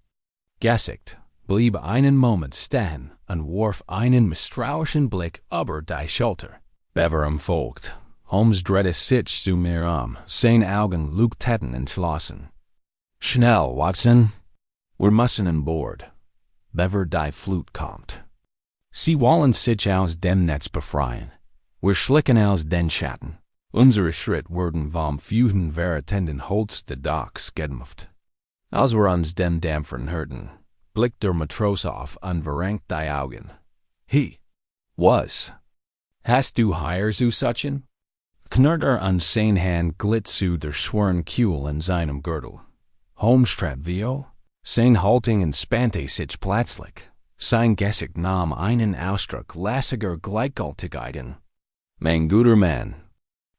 S1: Gesicht, blieb einen Moment stehen und warf einen misstrauischen Blick über die Schulter. Bever folgt. Holmes drehte sich zu mir seine Augen leuchteten entschlossen. Schnell, Watson. Wir müssen an Bord. Bever die Flut kommt. Sie wollen sich aus dem Netz befreien. Wir schlicken aus den Schatten. Unsere Schritt wurden vom Führen vertenden Holz des Docks gedämpft. Als wir uns dem Dampfern hörten, blickte der Matros auf und verrenkt die Augen. Was? Hast du hier zu suchen? Knurrt an seine Hand glitt zu der schweren Kuhl in seinem Gürtel. Holmes trat wie sein Haltung entspannte sich plötzlich. Sein Gesicht nahm einen Ausdruck lässiger Gleichgültigkeit an. Mein guter Mann,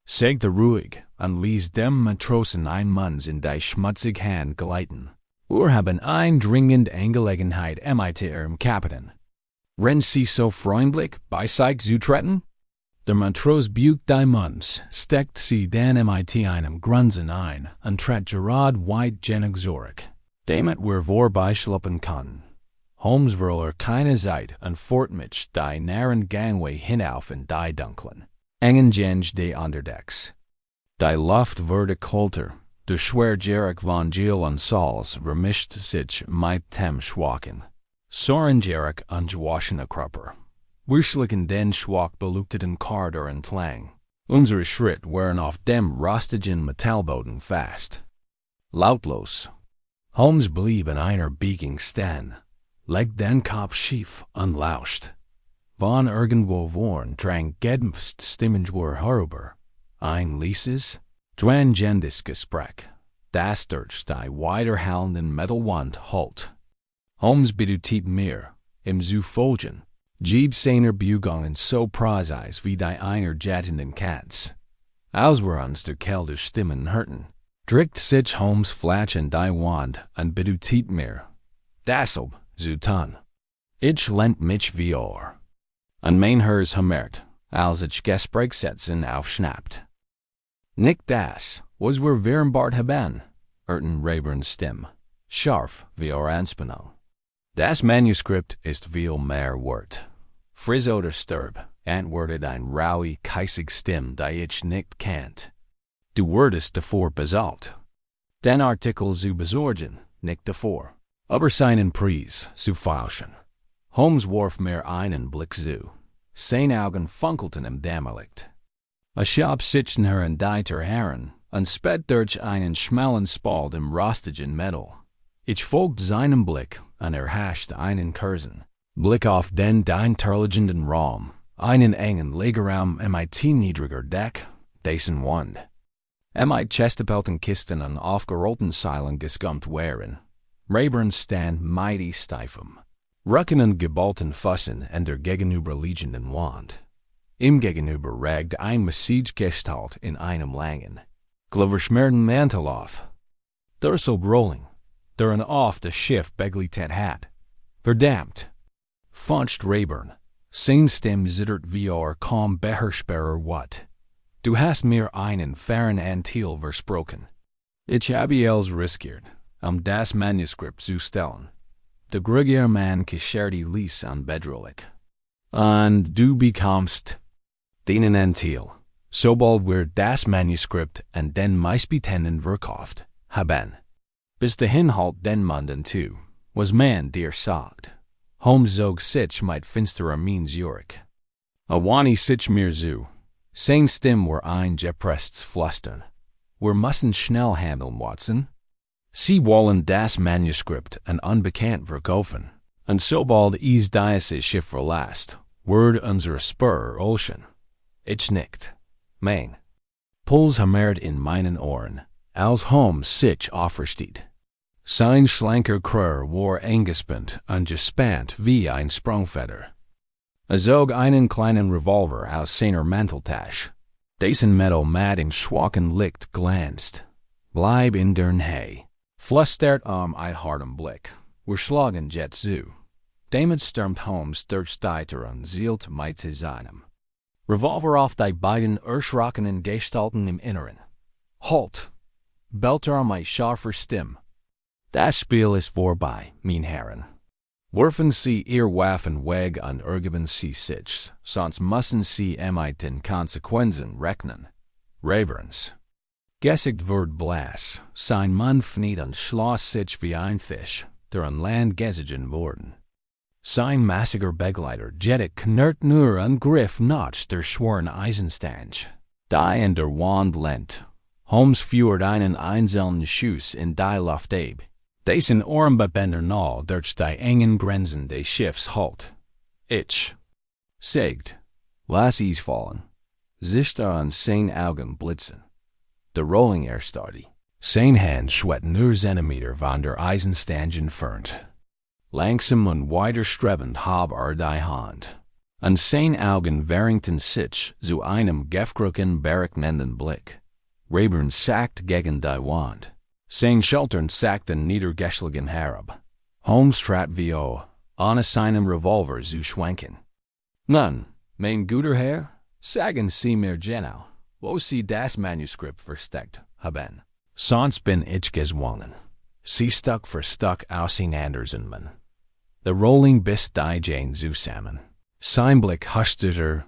S1: sagte ruhig und ließ dem Matrosen ein Manns in die schmutzige Hand gleiten. Wir haben eine dringende Angelegenheit mit Ihrem Kapitän. Wenn Sie so freundlich bei sich zu treten? Der Matros bügt die Manns, steckt sie dann mit einem Grunzen ein und trat gerade weitgehend zurück, damit wir vorbeischleppen können. Holmes will keine Zeit und fort mit die narren Gangway hinauf in die dunklen, engen Gänge des Underdecks. Die Luft wurde kälter, der Schwergeruch von Jill und Salz vermischt sich mit dem schwachen, Sorengeruch und gewaschener Körper. Wir schlichen den schwach beleuchteten Korridor entlang. Unsere Schritt waren auf dem rostigen Metallboden fest. Lautlos. Holmes blieb in einer Biegung stehen, legte den Kopf schief und lauscht. Von irgendwo vorn drang gedämpft Stimmengeschwür herüber. Ein leises, drangendes Gespräch, das durch die widerhallenden Metallwand hallt. Holmes bedeutet mir, im zu folgen, gib seiner Beugungen so präzise wie die einer jettenden Katz. Als wir uns der Kälte Stimmen hörten, drückt sich Holmes flach in die Wand und bedeutet mir, deshalb, zu tun. Ich lehnt mich wie und mein Herz hammert, als ich Gesprächssätzen aufschnappt. Nicht das, was wir vereinbart haben, hörten Rayburns Stimme, scharf wie Anspannung. Das Manuskript ist viel mehr wert. Friss oder stirb, antwortet ein raue, keisig Stimme, die ich nicht kennt. Du wurdest davor besorgt. Den Artikel zu besorgen, nicht davor. Aber seinen Preis zu falschen. Holmes warf mir einen Blick zu. Seine Augen funkelten im Dämmerlicht. Ich hab sich her in die Herren und spät durch einen schmalen Spalt im rostigen Metall. Ich folgte seinem Blick an erhascht einen Kursen. Blick auf den intelligenten Raum, einen engen Legeraum mit niedriger Deck, dessen Wand. Chestapelten Kisten an aufgerollten Seilen geskummt wären. Rayburn stand mighty steifem. Rücken und geballten Fussen an der gegenüberliegenden Wand. Im Gegenüber ragt ein Messagegestalt in einem langen, glitterschmerten Mantel auf. Der Rolling, der ein auf das Schiff beglitten hat. Verdammt! Funcht Rayburn, sein Stimm zittert wie kaum beherrschbarer Watt. Du hast mir einen fairen Anteil versprochen. Ich habe es riskiert, das Manuskript zu stellen. Der grüger Mann kichert die Lies an bedrohlich. Und du bekommst den Anteil, sobald wir das Manuskript an den meistbietenden verkauft haben. Bis dahin halt den Munden zu, was man dir sagt. Holmes zog sich mit finsterer Mien zurück. Awani sich mir zu. Sein Stimm war ein gepressts Flüstern. Wir müssen schnell handeln, Watson. Sie wollen das Manuskript an unbekannt verkaufen. Und sobald dieses Schiff verlässt, wird unsere Spur Ocean. Ich nickt. Mein Puls hämmert in meinen Ohren, als Holmes sich aufsteht. Sein schlanker Krör war eingespannt und gespannt wie ein Sprungfeder. Zog einen kleinen Revolver aus seiner Manteltasche. Dessen Metal mit dem schwachen Licht glänzt. Bleib in der Nähe. Flüstert ein hartem Blick. Wir schlagen jet zu. Damit stürmt Holmes durch Steiter und zielt mit seinem Revolver auf die beiden erschrockenen Gestalten im Inneren. Halt! Bellt mit scharfer Stimme. Das Spiel ist vorbei, mein Herren. Werfen Sie Ihr Waffen weg und ergeben Sie sich, sonst müssen Sie mit den Konsequenzen rechnen. Rayburns Gesicht wird blass, sein Mann fniet und schloss sich wie ein Fisch, der an Land gezogen worden. Sein massiger Begleiter jettet knurrt nur und griff nach der schweren Eisenstange. Die in der Wand lehnt. Holmes führt einen einzelnen Schuss in die Luft ab. Dessen Ohrenbebender nahe durch die engen Grenzen des Schiffs halt. Ich sagt, lass es fallen. Sichter an sein Augen blitzen. Der Rolling erstartet. Sein Hand schwet nur Zentimeter von der Eisenstange entfernt. Langsam und widerstrebend hab die Hand. An sein Augen verringten sich zu einem gefröken, berechnenden Blick. Rayburn sackt gegen die Wand. Sein Schultern sackten niedergeschlagen herab. Holmes trat wie ohne seinem Revolver zu schwenken. Nun, mein guter Herr, sagen Sie mir genau, wo Sie das Manuskript versteckt haben. Sonst bin ich gezwungen, Sie Stück für Stück auseinanderzunehmen. Der Rolling bis die Jane zusammen. Sein Blick huschte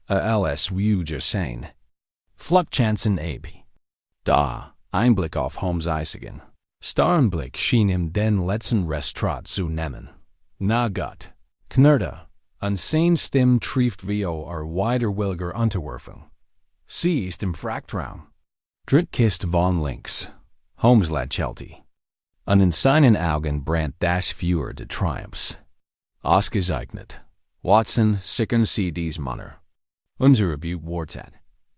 S1: alles wie sein. Flugchancen ab. Da. Ein Blick auf Holmes' Eisigen. Starren Blick schien ihm den letzten Restrat zu nehmen. Na Gott, knurrte, an sein Stimm trieft wie widerwilliger Unterwerfung. Sie ist im Frachtraum. Drittkist von links. Holmes lächelte. Und in seinen Augen brannt das Feuer des Triumphs. Ausgezeichnet. Watson, sichern Sie dies Manner. Unsere Beutwort.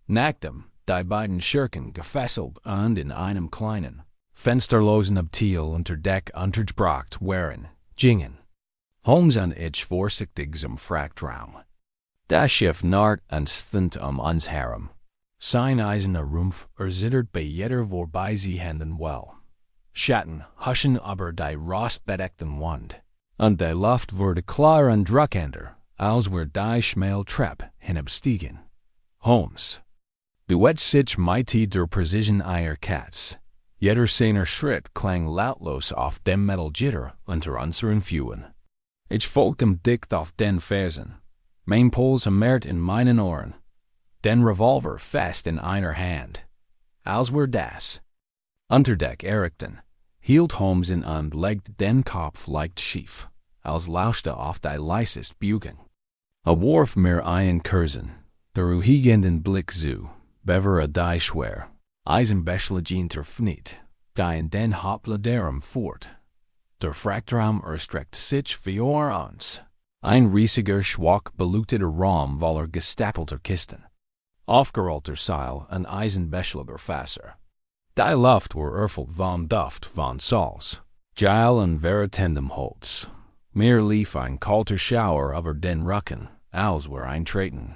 S1: Nacktem. Die beiden Schurken gefesselt und in einem kleinen, fensterlosen Abteil unter Deck untergebracht waren, gingen. Holmes und ich vorsichtig zum Frachtraum. Das Schiff naht und stand uns herum. Sein eiserner Rumpf erzittert bei jeder vorbeiziehenden Welle. Schatten huschen über die rostbedeckten Wand, und die Luft wurde klar und drückender, als wir die schmale Treppe hinabstiegen. Holmes bewegt sich mit der Präzision einer Katz. Jeder seiner Schritt klang lautlos auf dem Metallgitter unter unseren Füßen. Ich folgte ihm dicht auf den Fersen, mein Puls hämmert in meinen Ohren, den Revolver fest in einer Hand. Als wir das Unterdeck erreichten, hielt Holmes in und legte den Kopf leicht schief, als lauschte auf die leiseste Bügen. Warf mir einen Kursen, der ruhigenden Blick zu. Bever die schwer, eisenbeschlagen terfniet, die in den Hauptladerum fort. der Fractraum erstreckt sich für uns. Ein riesiger Schwach beleuchteter Raum voller gestapelter Kisten. Aufgerollter Seil an eisenbeschlager Fässer. Die Luft war erfüllt von Duft von Salz, Geil und vertendem Holz. Mir lief ein kalter Schauer über den Rücken, als wir eintraten.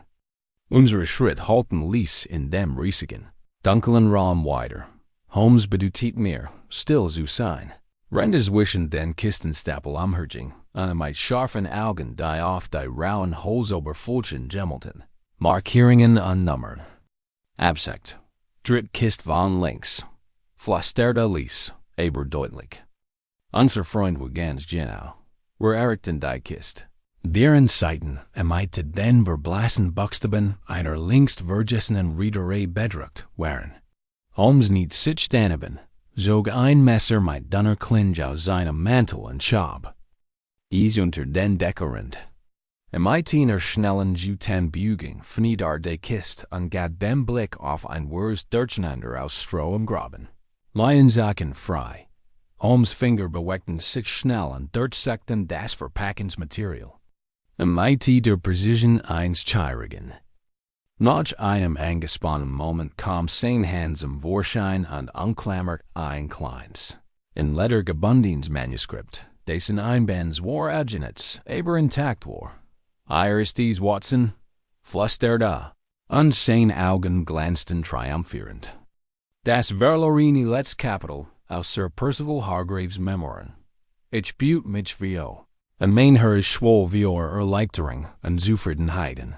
S1: Unsere Schritt halten ließ in dem riesigen, dunklen Raum weiter. Holmes bedeutet mir, still zu sein. Rende zwischen den Kistenstapel amherging, an mit scharfen Augen die auf die rauen Holzoberflächen gemmelten. Markierungen unnummern. Absect. Drittkist von links. Flüsterte Lies, aber deutlich. Unser Freund war ganz genau. Wir erregten die Kist. Deren Seiten ermeinte den verblassen Buchstaben einer längst vergessenen Reederei bedruckt waren. Holmes nicht sich daneben, zog ein Messer mit dunner Klinge aus seinem Mantel und schab. Unter den Dekorand. Mit einer schnellen Jutenbeugung verniet die Kist und gab dem Blick auf ein wirres Durcheinander aus Stroh und Graben. Liensacken frei. Holmes' Finger bewegten sich schnell und durchsuchten das Verpackungsmaterial. Mit der Precision eines Chirurgen. Nach einem angespannten Moment kam sein Hand zum Vorschein und umklammert ein kleines, in Leder gebundenes Manuskript, dessen Einband zwar abgenutzt, aber intakt war. Ist dies, Watson? Flüsterte. Und seine Augen glänzten triumphierend. Das verlorene letzte Kapitel aus Sir Percival Hargraves Memoiren. Ich beut mich wie und mein Herz schwoll vor Erleichterung und Zufriedenheiten.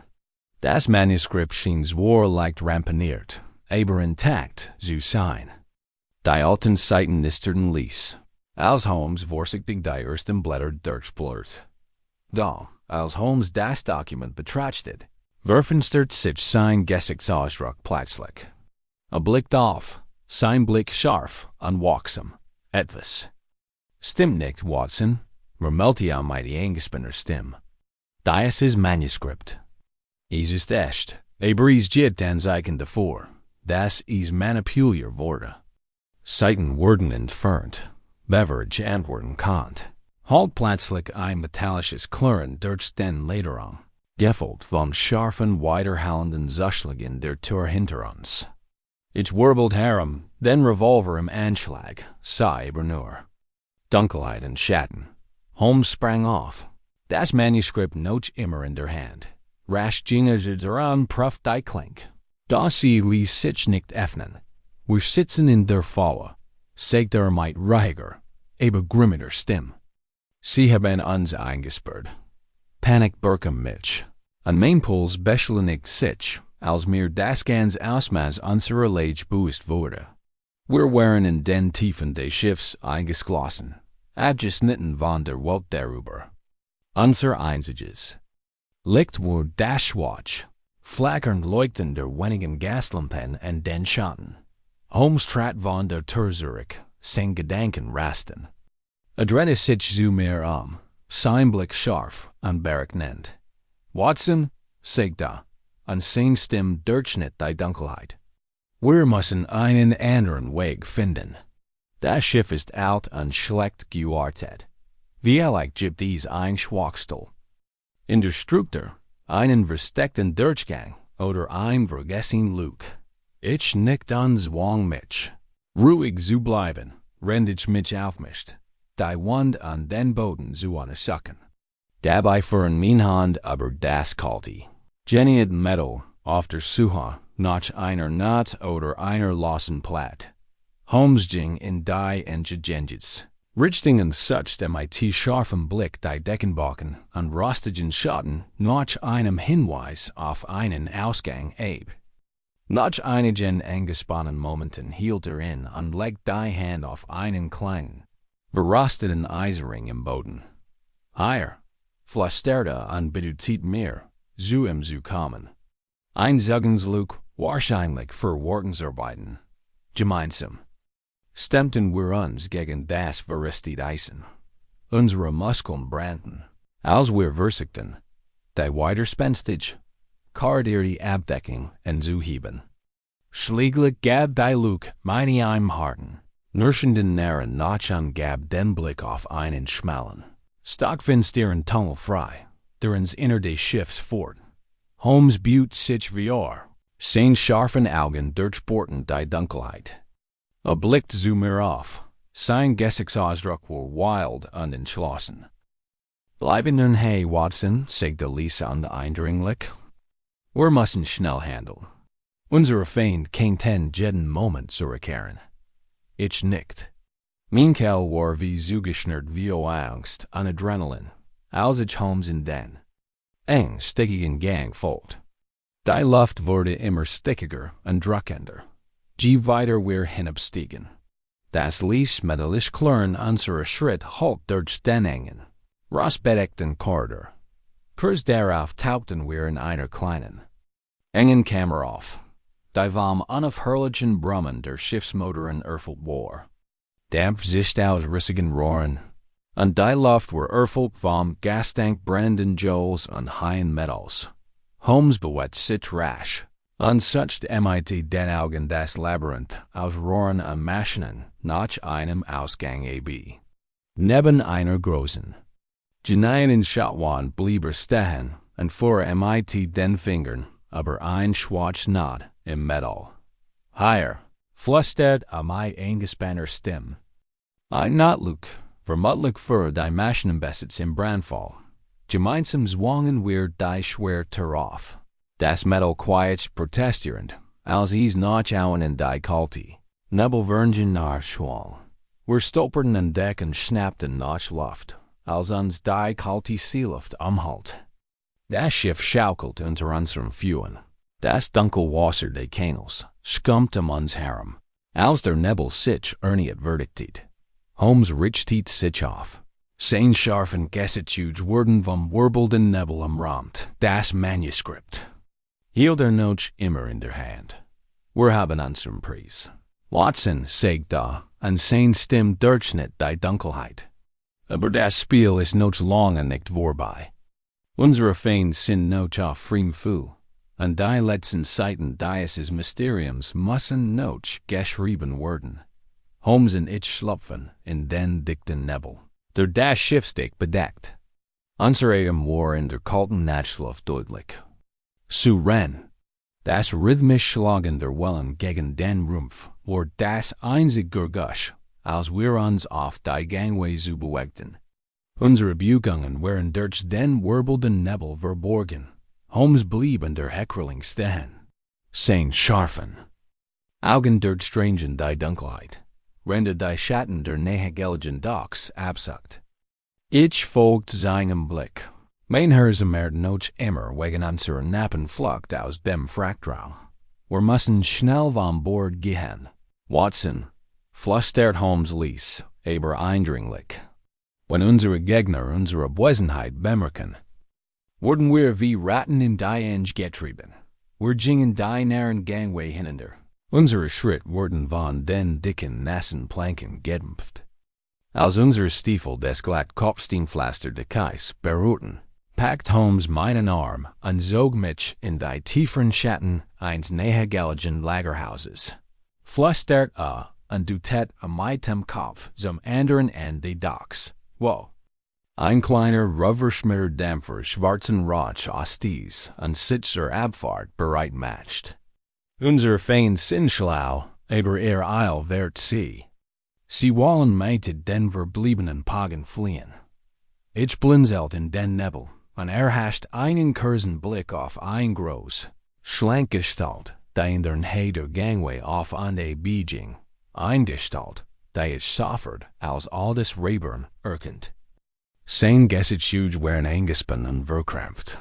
S1: Das Manuskript schien zwar leicht ramponiert, aber intakt zu sein. Die alten Seiten nisterten ließ, als Holmes vorsichtig die ersten Blätter durchblättert. Da, als Holmes das Dokument betrachtet, verfinstert sich sein Gesichtsausdruck plötzlich. Blickt auf, sein Blick scharf und wachsam, etwas. Stimmt nicht, Watson, murmelte mit eingespannter Stimme. Das ist Manuskript. Es ist echt, aber es gibt ein Zeichen davor, dass es manipuliert wurde. Seiten wurden entfernt, Beverage antworten konnt. Halt plötzlich ein metallisches Klirren durch den Lederraum, gefolgt vom scharfen, widerhallenden Zuschlagen der Tür hinter uns. Ich wirbelt herum, den Revolver im Anschlag, sah aber nur Dunkelheit und Schatten. Holmes sprang auf, das Manuskript noch immer in der Hand. Rasch ging daran, prüft die Klink. Da sie ließ sich nicht öffnen. Wir sitzen in der Falle, sagt mit ruhiger, aber grimmiger Stimme. Sie haben uns eingesperrt. Panik berkem mich. An mein Puls beschleunigt sich, als mir das ganz Ausmaß unserer Lage bewusst wurde. Wir waren in den Tiefen des Schiffs eingeschlossen, abgeschnitten von der Welt darüber. Unser einziges Licht war das Schwarz, flackernd leuchtend der wenigen Gaslampen und den Schatten. Holmes trat von der Tür zurück, sein Gedanken rasten. Drehte sich zu mir sein Blick scharf und berechnend. Watson, sagte und seine Stimme durchschnitt die Dunkelheit. Wir müssen einen anderen Weg finden. Das Schiff ist alt und schlecht gewartet. Vielleicht gibt es ein Schwachstelle. In der Struktur, einen versteckten Durchgang oder ein vergessenen Luke. Ich nickte und zwang mich, ruhig zu bleiben, während ich mich aufmischt, die Wand an den Boden zu untersuchen. Dabei fuhren meine Hand über das kalte, geniert Metall auf der Suche nach einer Naht oder einer losen Platte. Holmes ging in die Entgegenjes. Richtungen such mit scharfem Blick die Deckenbalken und rostigen Schatten nach einem Hinweis auf einen Ausgang ab. Nach einigen angespannten Momenten hielt in und legte die Hand auf einen kleinen, verrosteten Eisenring im Boden. Hier, flüsterte und bedeutet mir, zu ihm zu kommen. Ein Zugangslug, wahrscheinlich für Wartensarbeiten. Gemeinsam stemmten wir uns gegen das verrostete Eisen. Unsere Muskeln brannten, als wir versuchten, die widerspenstige, kardierte Abdeckung anzuheben. Schließlich gab die Luke meine Armharten, Nurschenden naren nach an gab den Blick auf einen schmalen. Stockfinsteren Tunnel frei, derens inner des Schiffs fort. Holmes buurt sich verlor, sein scharfen Augen durchbohrten die Dunkelheit. Blickt zu mir auf, sein Gesichtsausdruck war wild und entschlossen. Bleiben nun hey, Watson, sagte Lisa eindringlich. Wir müssen schnell handeln. Unsere Feind kein jeden Moment zurückkehren. Ich nicht. Mein Kerl war wie zugeschnürt wie Angst und Adrenalin, als ich Holmes in den eng stickigen Gang folgt. Die Luft wurde immer stickiger und drückender, je weiter wir hinabstiegen. Das ließ metallisch klirren unserer Schritt halt durch den engen, rostbedeckten Korridor. Kurz darauf tauchten wir in einer kleinen, engen Kammer auf. Die vom unaufhörlichen Brummen der Schiffsmotoren erfüllt war. Dampf sich aus rissigen Rohren, und die Luft war erfüllt vom Gasstank brennenden Joels und heißen Metals. Holmes bewegt sich rasch, und sucht mit den Augen das Labyrinth aus Rohren und Maschinen nach einem Ausgang ab. Neben einer großen, geneinen Schotwand blieb stehen und fuhr mit den Fingern über ein Schwarzknot im Metall. Higher, flüstert mit eingespannter Stimme. Ein Notluk, vermutlich für die Maschinenbesitz im Brandfall. Gemeinsam zwangen wir die Schwerte auf. Das Metall quiet protestierend, als es nach auen in die kalte, nebelwürnchen nachschwall. Wir stolperten an Deck und schnappten nach Luft, als uns die kalte Seeluft umhalt. Das Schiff schaukelt unter unseren Füßen. Das dunkel Wasser des Kanals schummt uns herum, als der Nebel sich erniet verdichtet. Holmes richtet sich auf. Sein scharfen Gesichtszüge wurden vom wirbelnden Nebel umrahmt. Das Manuskript hielt noch immer in der Hand. Wir haben unseren Preis. Watson, sagt und seine Stimme durchschnitt die Dunkelheit. Aber das Spiel ist noch lange nicht vorbei. Unsere Feinde sind noch auf freiem Fuß. Und die letzten Seiten dieses Mysteriums müssen noch geschrieben werden. Holmes und ich schlüpfen in den dichten Nebel, der das Schiffsdeck bedeckt. Unser Atem war in der kalten Nachtluft deutlich. Souverän. Das rhythmisch Schlagen der Wellen gegen den Rumpf war das einzige Geräusch, als wir uns auf die Gangway zu bewegten. Unsere Bewegungen waren durch den wirbelnden Nebel verborgen. Holmes blieb in der Heckerling stehen. Sein scharfen Augen durchstrangen die Dunkelheit, rende die Schatten der nächtigen Docks absucht. Ich folgte seinem Blick. Mein Herz noch immer wegen unserer knappen Flucht aus dem Frachtraum. Wir müssen schnell von Bord gehen. Watson, flüstert Holmes ließ, aber eindringlich. Wenn unsere Gegner unsere Abwesenheit bemerken, wurden wir wie Ratten in die Enge getrieben. Wir gingen die näheren Gangway hinunter. Unsere Schritt wurden von den dicken, nassen Planken gedämpft. Als unsere Stiefel des glatt Kopfsteinpflaster de Kais berührten, packt Holmes meinen Arm und zog mich in die tieferen Schatten eines nächtigen Lagerhauses. Flüstert und dutet mit dem Kopf zum anderen Ende des Docks. Wo? Ein kleiner, rubberschmitter Dampfer schwarzen Rauch aus dies und sitzer Abfahrt bereit macht. Unser Feinde sind schlau, aber Eil wird sie. Sie wollen mit den verbliebenen Pagen fliehen. Ich blinzelt in den Nebel, und hascht einen kurzen Blick auf ein groß, schlank Gestalt, die in der Nähe der Gangway auf und ab ging. Ein Gestalt, die ich suffert als altes Rehborn erkennt. Sein Gesichtszüge waren eingespannt und verkrampft.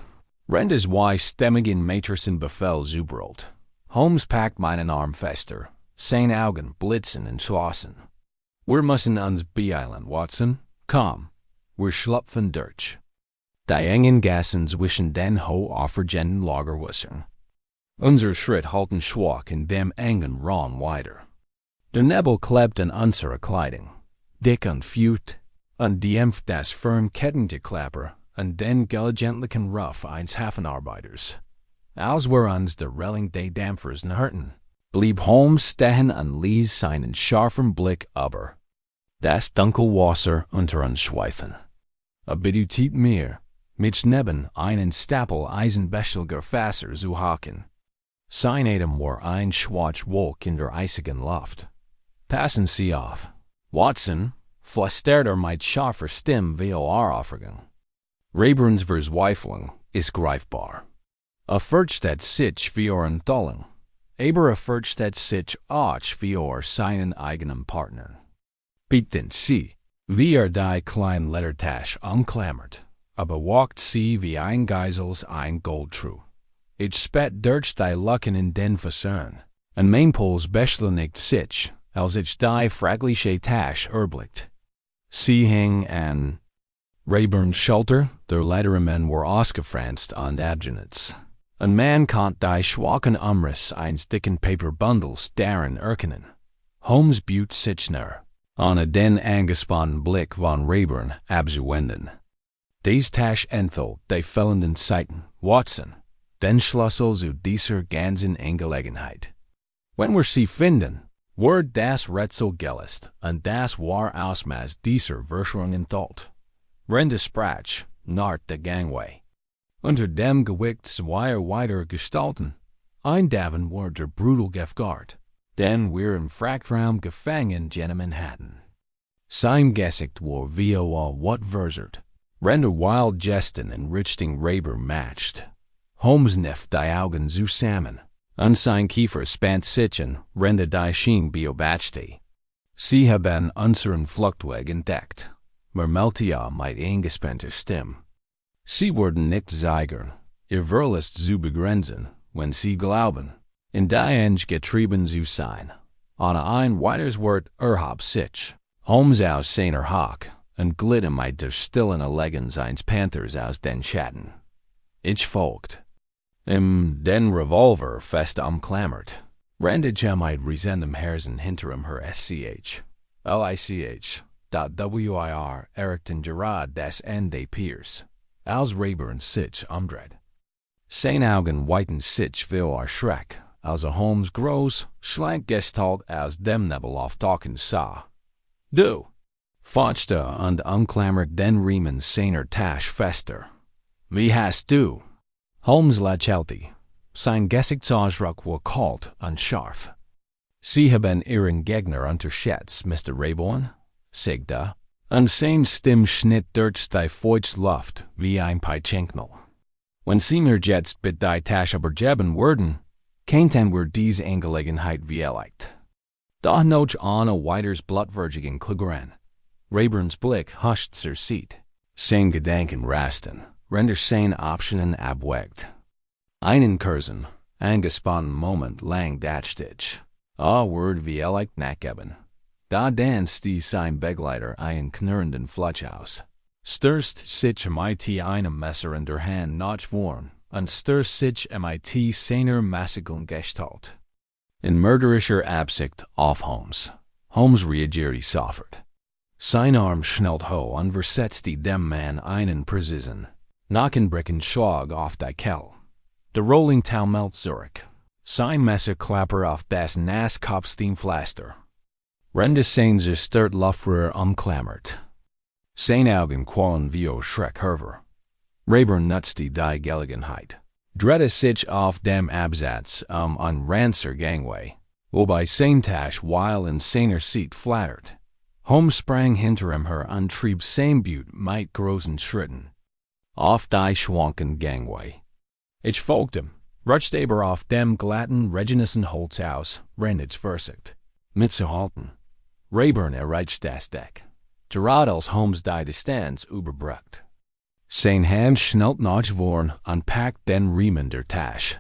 S1: Rendes stemmigen Matrisen Befehl zubrüllt. Holmes packt meinen Arm fester, seine Augen blitzen entschlossen. Wir müssen uns beeilen, Watson. Komm, wir schlüpfen durch. Die engen Gassen zwischen den hochaufgeregenen Lagerwässern. Unser Schritt halten schwach in dem engen Raum weiter. Der Nebel klebt an unserer Kleidung, dick und feucht, und dämpft das firm Kettengeklapper und den gelegentlichen Ruf eines Hafenarbeiters. Als wir uns der Relling des Dampfers näherten, Blieb Holmes stehen an Lees seinen scharfen Blick aber. Das Dunkelwasser unter uns schweifen. Bedeutet mir, mich neben einen Stapel eisenbächeliger Fässer zu haken. Sein Atem war ein Schwarzwolk in der eisigen Luft. Passen Sie auf. Watson, flüsterte mit scharfer Stimme vor Aufregung. Raeburns Verzweiflung ist greifbar. Fürchtet sich vor Entholung, aber fürchtet sich auch vor seinen eigenen Partner. Bitten Sie, wie die kleine Lettertasche umklammert, aber walkt sie wie ein Geisels ein Goldtruhe. Ich spät durch die Lücken in den Fasern, und mein Puls beschleunigt sich, als ich die fragliche Tasche erblickt. Sie hing an Raeburns Schulter, der Ledermann war ausgefranst und abgenutzt. Ein man konnte die schwachen Umriss eines dicken Paperbundles darin erkennen. Holmes bot sich nur, ohne den angespannten Blick von Raeburn abzuwenden. Dies Tasche enthielt die fehlenden Seiten, Watson, den Schlüssel zu dieser ganzen Angelegenheit. Wenn wir sie finden, wird das Rätsel gelöst und das wahre Ausmaß dieser Verwirrung enthalten. Rende sprach nach der Gangway. Unter dem Gewicht zweier weiterer Gestalten, eindaven war der brutal Gefgard, den wir im Frachtraum gefangen genommen hatten. Sein Gesicht war wie what verzert, rende wild Gesten in Richtung Raeburn matched. Holmes kniff die Augen zusammen, und sein Kiefer spannt sich und rende die Schien beobachtete. Sie haben unseren Fluchtweg entdeckt, murmelte mit eingespannter Stimme. Sie werden nicht zögern, ihr Verlust zu begrenzen, wenn Sie glauben, in die Enge getrieben zu sein. Ohne ein weiteres Wort erhob sich Holmes aus seiner Hock und glitt mit der stillen Eleganz eines Panthers aus den Schatten. Ich folgt. Den Revolver fest umklammert, rannte ich mit resentem Herzen hinter her wir erregten gerade das Ende Piers, als Raeburn sich umdreht. Seine Augen weiten sich vor Schreck, als Holmes groß, schlank Gestalt aus dem Nebel auftauchen sah. Du! Fauchte und umklammert den Riemen seiner Tasche fester. Wie hast du? Holmes lächelte. Sein Gesichtsausdruck war kalt und scharf. Sie haben Ihren Gegner unterschätzt, Mr. Raeburn, sagte, und seine Stimme schnitt durch die feuchte Luft wie ein Peitschenknall. Wenn Sie mir jetzt mit die Tasche übergeben würden, könnten wir diese Angelegenheit erledigt. Da noch ohne weiteres Blutwürdigen klären. Raeburns Blick huscht zur Seite. Seine Gedanken rasten, render seine Optionen abwägt. Einen kurzen, angespannten Moment lang dachte ich, wird wie erledigt nachgeben. Da danste sein Begleiter einen knurrenden Flutsch aus. Stürzt sich mit einem Messer in der Hand nach vorn und stürzt sich mit seiner massigen Gestalt. In mörderischer Absicht auf Holmes. Holmes reagierte sofort. Sein Arm schnellt hoch und versetzte dem Mann einen präzisen, Nackenbrückenschlag auf die Kehle. Der Rolling taumelt zurück. Sein Messer klappert auf das Nasskopfsteinpflaster. Rende sein zerstört Luftrohr umklammert. Seine Augen quallen wie Schreck hervor. Raeburn nutzte die Gelegenheit, drehte sich auf dem Absatz an Ranzer Gangway, wobei seine Tasche while in seiner Seat flattert. Holmes sprang hinter ihm her und trieb sein Boot mit großen Schritten. Auf die schwanken Gangway. Ich folgte ihm, rutschte aber auf dem glatten Regennissen Holz aus, rennte Vorsicht. Mitzuhalten. Raeburn erreicht das Deck. Gerade als Holmes die Distanz überbrückt. Sein Hand schnellt nach vorn und packt den Riemen der Tasche.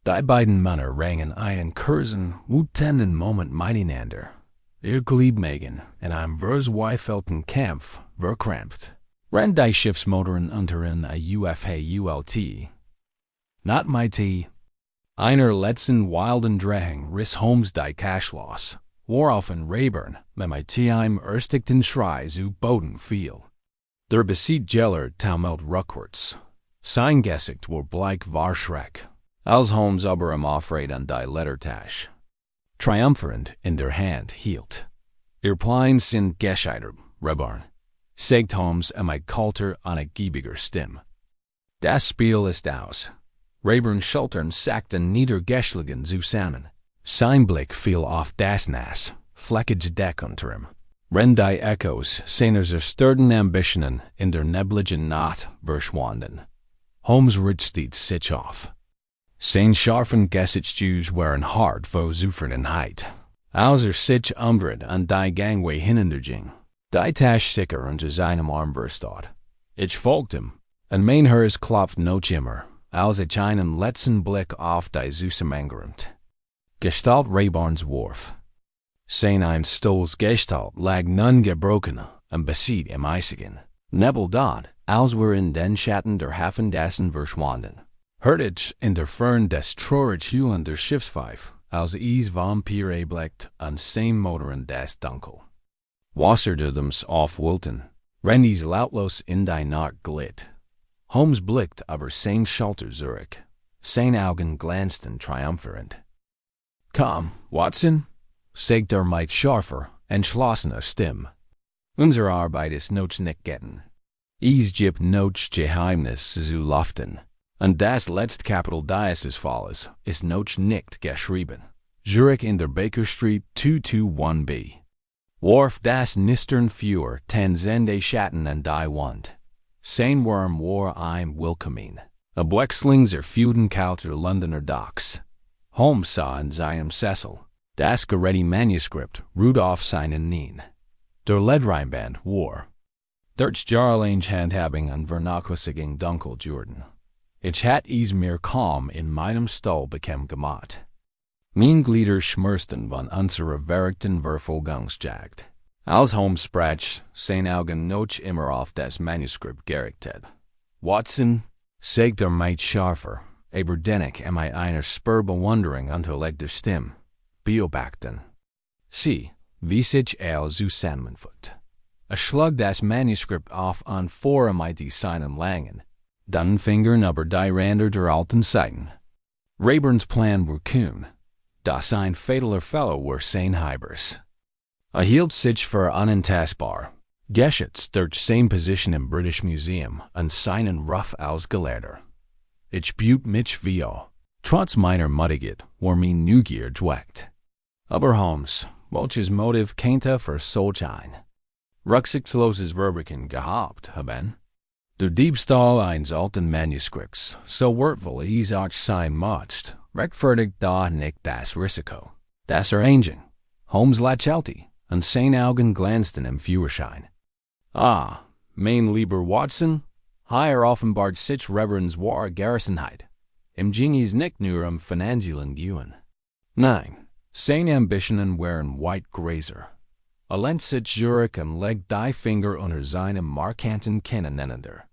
S1: Die beiden Männer rangen einen kurzen, wütenden Moment miteinander. Ihr Gliedmagen in einem verzweifelten Kampf verkrampft. Rennt die Schiffsmotoren unter in a UFA-ULT. Not mit einer letzten wilden Drehung riss Holmes die Tasche los, woraufhin Raeburn mit einem erstigten Schrei zu Boden fiel. Der Besiegler taumelt rückwärts. Sein Gesicht war bleich vor Schreck, als Holmes aber ihm aufriet an die Lettertasche. triumphant in der Hand hielt. Ihr Plein sind gescheitert, Reborn, sagt Holmes mit kalter, angebieger Stimme. Das Spiel ist aus. Reborn Schultern sackten niedergeschlagen zusammen. Sein Blick fiel auf das nass, fleckige Deck unter ihm. Die Echos seiner zerstörten Ambitionen in der nebligen Nacht verschwanden. Holmes richtete sich auf. Sein scharfen Gesichtszüge waren hart vor Zufriedenheit. Als sich umdrehte und die Gangway hinunterging, die Tasche sicher unter seinem Arm verstaut. Ich folgte ihm, und mein Herz klopfte noch immer, als ich einen letzten Blick auf die Süße angeräumt. Gestalt Reborns Wurf. Sein Einstolz Gestalt lag nun gebrochen und besiegt im Eisigen. Nebel dort, als wir in den Schatten der Hafendassen verschwanden, hörte ich in der Fern das traurige Heulen der Schiffspfeife, als es Vampir erblickt und sein Motor in das Dunkel. Wasserdudums aufwühlten, Randys lautlos in die Nacht glitt. Holmes blickte über sein Schulter zurück. Seine Augen glänzten triumphierend. Komm, Watson, sagte mit scharfer, entschlossener Stimme. Unsere Arbeit ist noch nicht getan. Es gibt noch Geheimnisse zu lüften. Und das letzte Kapitel dieses Falles ist noch nicht geschrieben. Zurück in der Baker Street 221b. Warf das Nistern für Tanzende Schatten an die Wand. Sein Worm war ein Willkommen. Abwechslung der Feuden kalter Londoner Docks. Holmes sah in seinem Sessel das gerechte Manuskript ruht auf seinen Knien. Der Ledreinband war durch Jarlinge Handhabing und vernachlässigung dunkel Jordan. Ich hatte es mir kaum in meinem Stall bequem gemacht. Mein Glieder schmerzten von unserer verrückten Verfolgungsjagd. Als Holmes sprach, seine Augen noch immer auf das Manuskript gerichtet. Watson, sagte mit scharfer, aber dennoch mit einer Spur Bewunderung unterlegter Stimme, beobachten. Sie, wie sich zusammenfügt. Schlug das Manuskript auf und vor mit die seinen langen, dann Fingern über die Ränder der alten Seiten. Reborns Plan war kühn. Das ein fataler Fellow war sein Hybris. Hielt sich für unantastbar, geschützt durch seine Position im British Museum und seinen Ruf als Gelehrter. Ich büt mich viel. Trotz meiner Muttigkeit war mein Neugier geweckt. Aber Holmes, welches Motiv könnte für solch ein rücksichtsloses Verbrechen gehabt haben? Der Diebstahl eines alten Manuskripts, so wertvoll es auch sein mocht, rechtfertigt da nicht das Risiko. Das Arranging. Holmes lächelte, und seine Augen glänzten im Führerschein. Ah, mein lieber Watson, hier offenbart sich Reverends wahre Gerissenheit. Im ging es nicht nur finanziellen Gewinn. Nein, seine Ambitionen waren weit größer. Lehnt sich zurück und legt die Finger unter seinem markanten Kinn ineinander.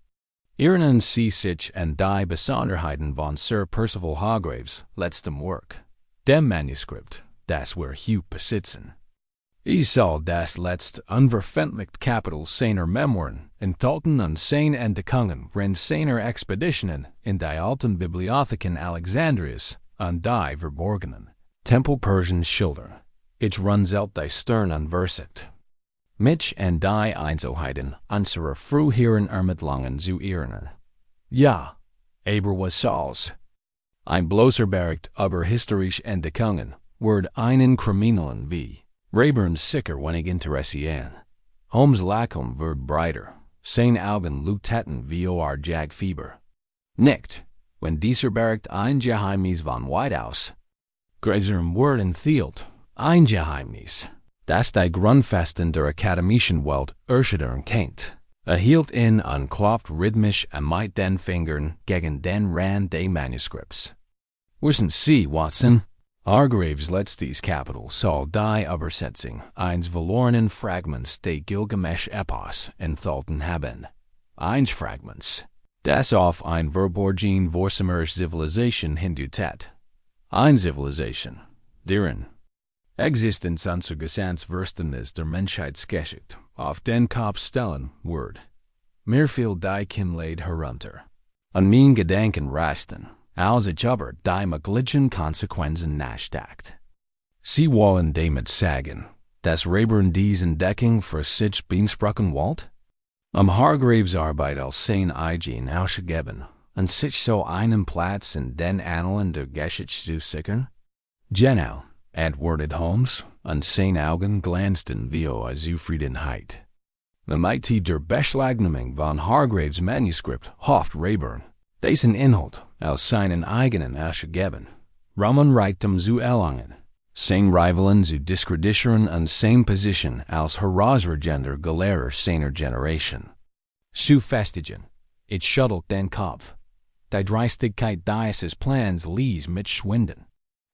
S1: Erinnern Sie sich an die Besonderheiten von Sir Percival Hargraves' letztem Werk, dem Manuskript, das wir heute besitzen. Ich soll das letzte unveröffentlichte Kapitel seiner Memoiren enthalten und seine Entdeckungen während seiner Expeditionen in die alten Bibliotheken Alexandrias und die verborgenen Tempel Persiens schildern. Ich runzelt die Stirn und versigt mich an die Einzelheiten unserer früheren Ermittlungen zu erinnern. Ja, aber was soll's? Ein bloßer Bericht über historische Entdeckungen wird einen Kriminellen wie Reborn sicher wenig interessieren. Holmes' Lächeln wird breiter, seine Augen leuchteten wie Jagdfieber. Nicht, wenn dieser Bericht ein Geheimnis von Whitehouse größerem Wort enthielt, ein Geheimnis, das die Grundfesten der akademischen Welt erschüttern kennt, erhielt ihn und klopft rhythmisch mit den Fingern gegen den Rand des Manuskripts. Wissen Sie, Watson, Hargraves' letztes Kapitel soll die Übersetzung eines verlorenen Fragments des Gilgamesch-Epos enthalten haben. Eines Fragments, das auf ein verborgen vorsumerische Zivilisation hindeutet. Eine Zivilisation, deren Existenz unser gesamtes Verständnis der Menschheitsgeschichte auf den Kopf stellen wird. Mir fiel die Kinnlade herunter. An mein Gedanken reisten, als ich über die möglichen Konsequenzen nachdachte. Sie wollen damit sagen, dass Rayburn diesen Entdeckung für sich beanspruchen wollte? Hargraves Arbeit als sein eigen ausgegeben und sich so einen Platz in den Annalen der Geschichte zu sichern? Genau, antwortet Holmes, und sein Augen glänzten wie Zufriedenheit. Damit der Beschlagnahmung von Hargraves Manuskript hofft Rayburn, dessen Inhalt aus seinen eigenen ausgegeben, Rahmen Reichtum zu erlangen, sein Rivalen zu diskreditieren und sein Position als herausragender Gelehrer seiner Generation zu festigen. Es schüttelt den Kopf. Die Dreistigkeit dieses Plans ließ mich schwinden.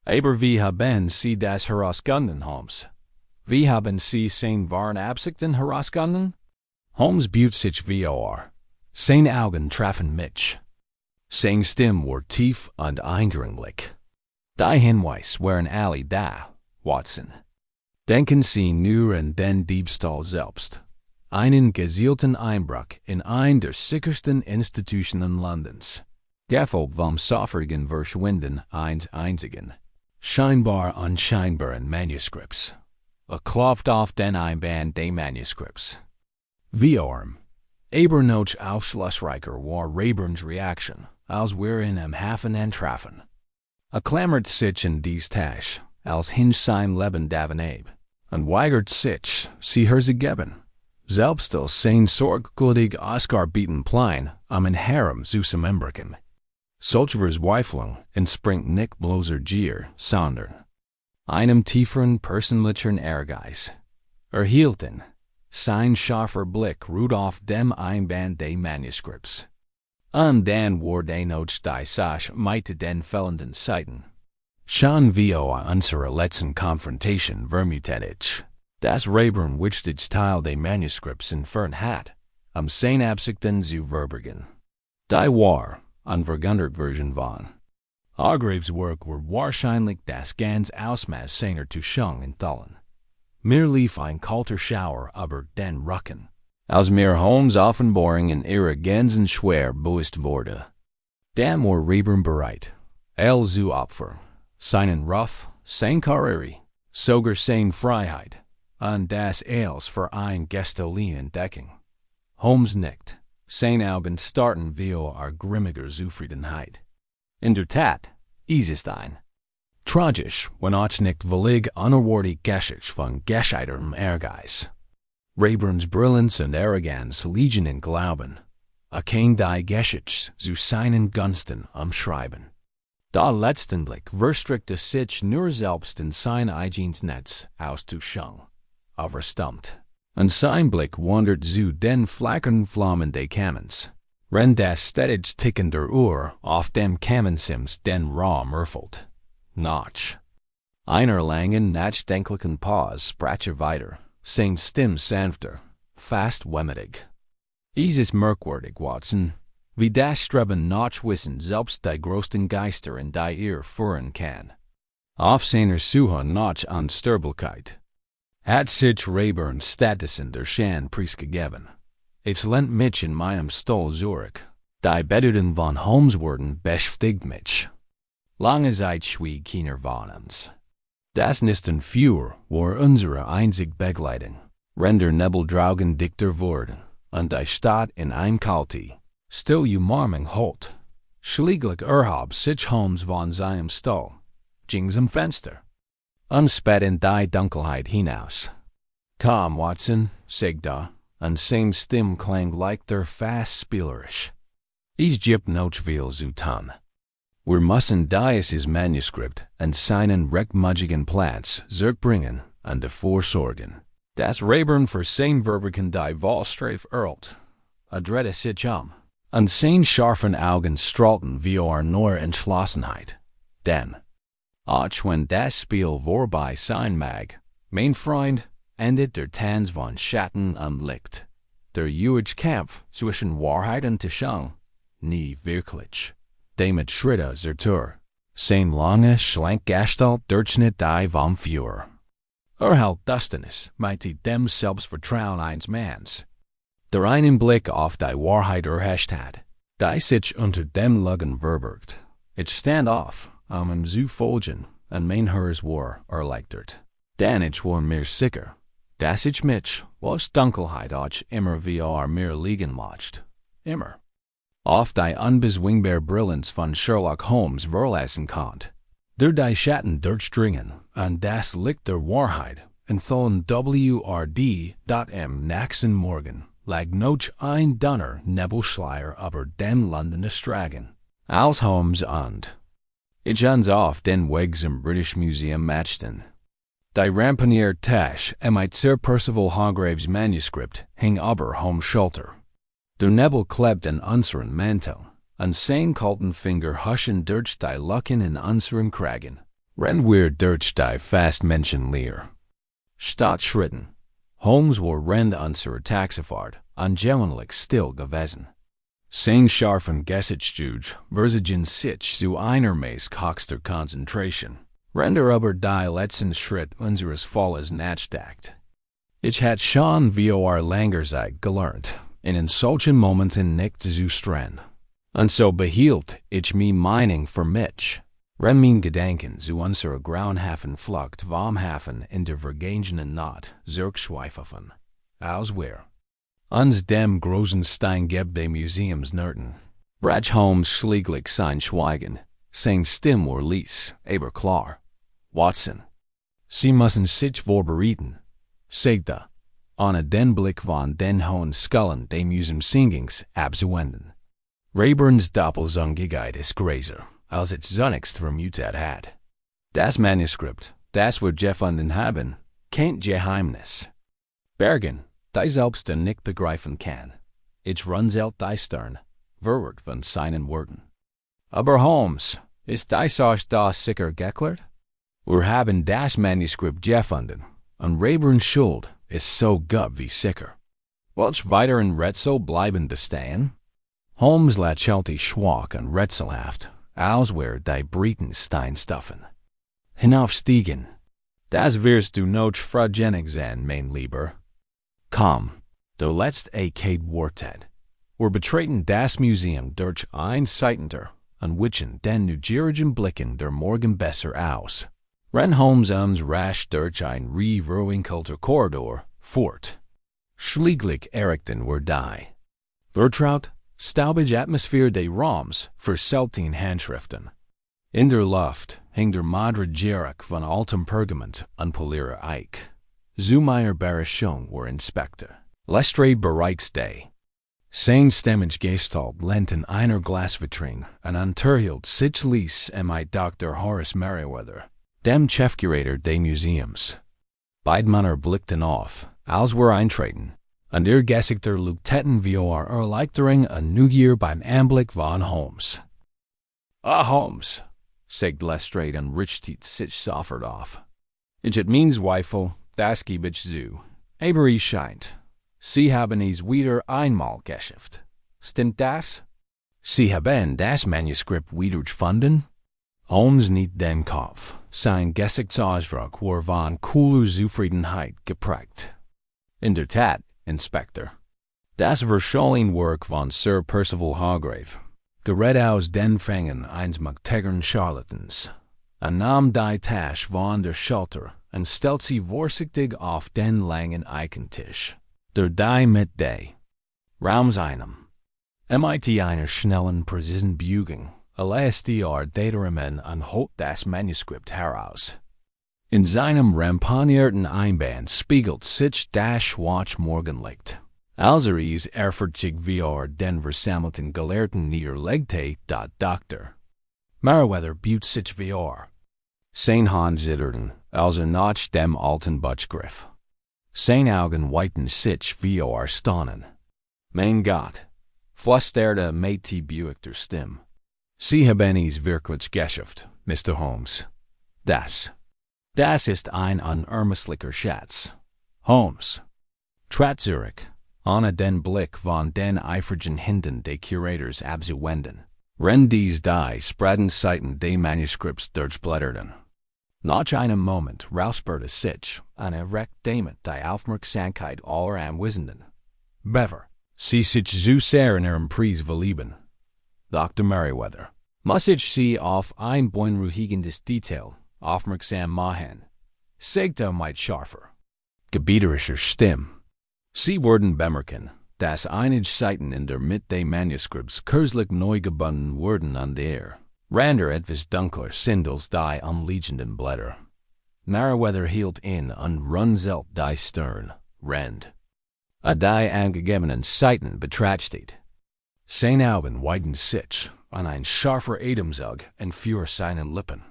S1: Aber wie haben Sie das herausgefunden, Holmes? Wie haben Sie sein wahren Absichten herausgefunden? Holmes bot sich vor. Seine Augen trafen mich. Seine Stimme war tief und eindringlich. Die Hinweis waren alle da, Watson. Denken Sie nur an den Diebstahl selbst. Einen gezielten Einbruch in eine der sichersten Institutionen Londons. Gefolgt vom sofortigen Verschwinden eines einzigen, scheinbar unscheinbaren Manuskripts. Klopft auf den Einband des Manuskripts. Wie aber noch aufschlussreicher war Rayburns Reaktion, als wir in am Hafen entrafen. Klammert sich in dies Tasche, als hinch sein Leben davon ab, und weigert sich, sie herzugeben. Selbst als sein sorgfältig ausgearbeiteten Plan einen Harem zu zusammenbrechen. Solche Verzweiflung entspringt nicht bloßer Gier, sondern einem tieferen persönlichen Ehrgeiz. Hielten, sein scharfer Blick ruht auf dem Einband des Manuskripts. Und dann war noch die Sache mit den fehlenden Seiten. Schon wie unserer letzten Konfrontation vermutet, dass Rayburn wichtig Teil des Manuskripts entfernt hat, seine Absichten zu verbergen. Die war, unverwundert Version von Hargraves' Werk war wahrscheinlich das ganz Ausmaß seiner Täuschung enthalten. Mir lief ein kalter Schauer über den Rücken, als mir Holmes' Offenbarung in ihrer ganzen Schwere bewusst wurde. Dann war Rayburn bereit, zu opfern, seinen Ruf, sein Karriere, sogar seine Freiheit, und das alles für ein gestohlene Entdeckung. Holmes nickt, seine Augen starrten wie grimmiger Zufriedenheit. In der Tat, es ist ein tragisch, wenn auch nicht völlig unerwartet Geschichte von gescheitertem Ehrgeiz. Rayburns Brillanz und Arroganz liegen in Glauben, kein die Geschichte zu seinen Gunsten umschreiben. Da letztendlich verstrickte sich nur selbst in sein eigenes Netz auszuschung, verstummt, und sein Blick wandert zu den flackern Flammen des Kamins, wenn das stetig Ticken der Uhr auf dem Kaminsims den Raum erfüllt. Nach einer langen, nachdenklichen Pause sprach weiter, seine Stimme sanfter, fast wehmütig. Es ist merkwürdig, Watson, wie das Streben nach Wissen selbst die größten Geister in die Irre führen kann. Auf seiner Suche nach Unsterblichkeit hat sich Rayburns Status in der Schande preisgegeben. Es lehnt mich in meinem Stall zurück. Die Bedeutung von Holmes' Worten beschäftigt mich. Lange Zeit schwieg keiner von uns. Das Nisten für war unsere einzige Begleitung, wenn der Nebeldraugen dichter wurde, und die Stadt in ein kalte, still Umarmung holt. Schließlich erhob sich Holmes von seinem Stall, ging zum Fenster, und späht in die Dunkelheit hinaus. Komm, Watson, sagte und seine Stimme klang leichter fast spielerisch. Es gibt noch viel zu tun. Wir müssen dieses Manuskript und seinen rechtmäßigen Platz zurückbringen und dafür sorgen, dass Rayburn für sein Verbrechen die Wahlstreif erhält. Drehte sich und seine scharfen Augen strahlten wie neue Entschlossenheit. Denn, auch wenn das Spiel vorbei sein mag, mein Freund, endet der Tanz von Schatten und Licht. Der ewige Kampf zwischen Wahrheit und Täuschung, nie wirklich. Damit Schritte zur sein lange, schlank Gestalt durchschnitt die vom Führer. Halt Dusternis meinte dem Selbstvertrauen eines Manns, der einen Blick auf die Wahrheit erhascht hat, die sich unter dem Lügen verbirgt. Ich stand auf, zu folgen, en mijn hers war erleichtert. Dan ich war meer sicher. Das ich mich, was Dunkelheit auch immer wir mehr liegen mocht. Immer. Auf die unbezwingbar Brillanz von Sherlock Holmes verlassen konnt. Der die Schatten durchdringen, an das Licht der Wahrheit, en thon WRD.M nächsten Morgen, lag noch ein dunner Nebelschleier über den Londoner Straßen. Als Holmes und ich uns auf den Weg im British Museum matchten. Die ramponierte Tasche mit Sir Percival Hargraves Manuskript hing über Holmes' Schulter. Der Nebel klebt in unseren Mantel, an sein kalten Finger huschen durch die Lücken in unseren Kragen. Rennen wir durch die fast Menschenleer. Statt Schritten. Holmes war rend unsere Taxifahrt, angeblich still gewesen. Sein scharfen Gesichtszug verzigen sich zu einer meist höchster Konzentration. Render über die letzten Schritt unseres Falles nachgedacht. Ich hatte schon vor langer Zeit gelernt, in solchen Momenten nicht zu streng. Und so behielt ich meine Meinung für mich. Wenn mein Gedanken zu unserer grauenhaften Flucht warmhafen in der vergangenen Nacht zurückschweifen. Als wir uns dem großen Stein des Museums näherten, brach Holmes schließlich sein Schweigen. Sein Stimme war leise, aber klar. Watson, Sie müssen sich vorbereiten, sagte, ohne den Blick von den hohen Skullen des Museumsingings abzuwenden. Raeburns Doppelzüngigkeit ist größer, als ich zunächst vermutet hatte. Das Manuskript, das wir gefunden haben, kennt Geheimnisse. Bergen, die selbst nicht begreifen kann. Ich runzelt die Stirn, verwirrt von seinen Worten. Aber Holmes, ist die Sache da sicher geklärt? Wir haben das Manuskript gefunden, und Raeburns Schuld ist so gut wie sicher. Welch weiteren Rätsel bleiben bestehen? Holmes lächelte schwach und rätselhaft, als wir die Breitenstein stuffen. Hinaufstiegen. Das wirst du noch vergenig sein, mein Lieber. Komm, der letzte Arcade wartet. Wir betreten das Museum durch ein Seitenter, und wischen den neugierigen Blicken der Morgen besser aus. Ren Holmes uns rasch durch ein verwinkelter Korridor fort. Schließlich erreichten wir die vertraut, staubige Atmosphäre des Raums für seltene Handschriften. In der Luft hing der Madrid-Gierig von altem Pergament und poliere Eich. Zu meiner Überraschung war Inspektor Lestrade bereits da. Sein stämmig Gestalt lehnte in einer Glasvitrine und unterhielt sich leise mit Dr. Horace Merriweather, dem Chefcurator des Museums. Beide Männer blickten auf, als wir eintraten, und ihr Gesichter leuchteten vor Erleichterung und Neugier beim Anblick von Holmes. Holmes, sagte Lestrade und richtete sich sofort auf. Ich hätte mein Zweifel, das gebe ich zu, aber es scheint, Sie haben es wieder einmal geschafft. Stimmt das? Sie haben das Manuskript wiedergefunden? Holmes nickte den Kopf. Sein Gesichtsausdruck war von cooler Zufriedenheit geprägt. In der Tat, Inspektor. Das wahrscheinliche Werk von Sir Percival Hargrave, gerät aus den Fängen eines mächtigen Charlatans, nahm die Tasche von der Schulter und stellte sie vorsichtig auf den langen Eichentisch. Der die mit die Raums einem. Mit einer schnellen, präzisen Beugung lässt er Dateremen und holt das Manuskript heraus. In seinem ramponierten Einband spiegelt sich das schwarze Morgenlicht. Als es ehrfürchtig vor den versammelten Gelehrten niederlegte, Dr. Merriweather beut sich vor. Sein Hand zitterten, als nach dem alten Butch griff. Sein Augen weiten sich vor Staunen. Mein Gott, flüsterte mit die beugter Stimme. Sie haben es wirklich geschafft, Mr. Holmes. Das ist ein unermesslicher Schatz. Holmes trat zurück, ohne den Blick von den eifrigen Händen des Curators abzuwenden. Diese die spreaden Seiten des Manuskripts durchblätterten. Nach einem Moment räusperte sich und erregte damit die Aufmerksamkeit aller Anwesenden. Bever, Sie sich zu sehr in Ihrem Preis verlieben. Dr. Merriweather, muss ich Sie auf ein beunruhigendes Detail aufmerksam machen. Segte might scharfer. Gebieterischer Stimme. Sie wurden bemerken, dass einige Seiten in der Mitte Manuskripts kürzlich neu gebunden wurden an der Ränder etwas dunkler sind als die umliegenden Blätter. Meriwether hielt in und runzelt die Stirn, Rand. A die angegebenen Seiten betrachtet. Seine Augen weiten sich, und ein scharfer Atemzug entfuhr seinen Lippen.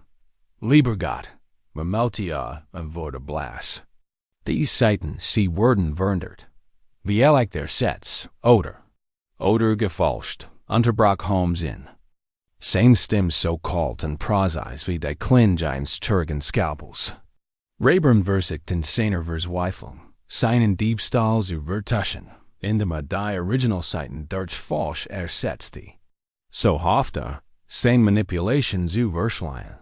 S1: Lieber Gott, Mameltia und wurde blass. Die Seiten, sie wurden verandert. Wie der Sätze, oder gefälscht, unterbrach Holmes in. Seine Stimme so kalt und präzise wie die Klingons Türgen Skalpels. Rayburn versichten seiner Verzweiflung, seinen Diebstahl zu vertuschen, indem die Originalseiten durch falsch ersetzte. So hoffte, seine Manipulation zu verschleiern.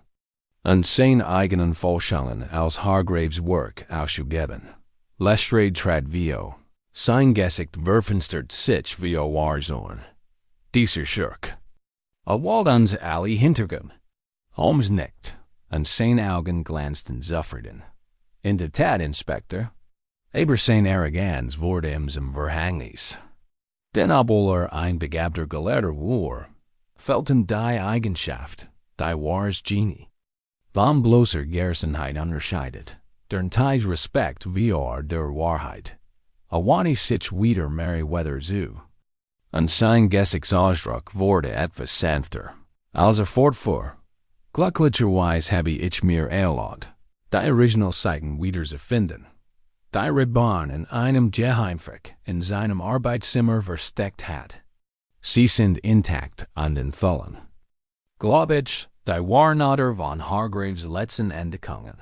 S1: Und seine eigenen Falschungen aus Hargraves Werk auszugeben. Lestrade trat Vio. Sein Gesicht verfinstert sich wie Warzone. Dieser Schurk. Wald uns alle Hintergrund. Holmes nickte, und seine Augen glänzten zufrieden. In der Tat, Inspektor. Aber seine Arroganz wurde ihm zum Verhängnis. Denn obwohl ein begabter Gelehrter war, fehlten die Eigenschaft, die wahres Genie. Von bloßer Gerstenheit unterscheidet, der Teich Respekt wie der Wahrheit. Wandte sich wieder Meriwether zu. Und sein Gesichtsausdruck wurde etwas sanfter, als fortfuhr. Glücklicherweise habe ich mir erlaubt, die Originalseiten wieder zu finden. Die Rebahn in einem Geheimfach in seinem Arbeitszimmer versteckt hat. Sie sind intakt und entfallen. Glaub ich, die Warnotter von Hargraves letzten Entdeckungen.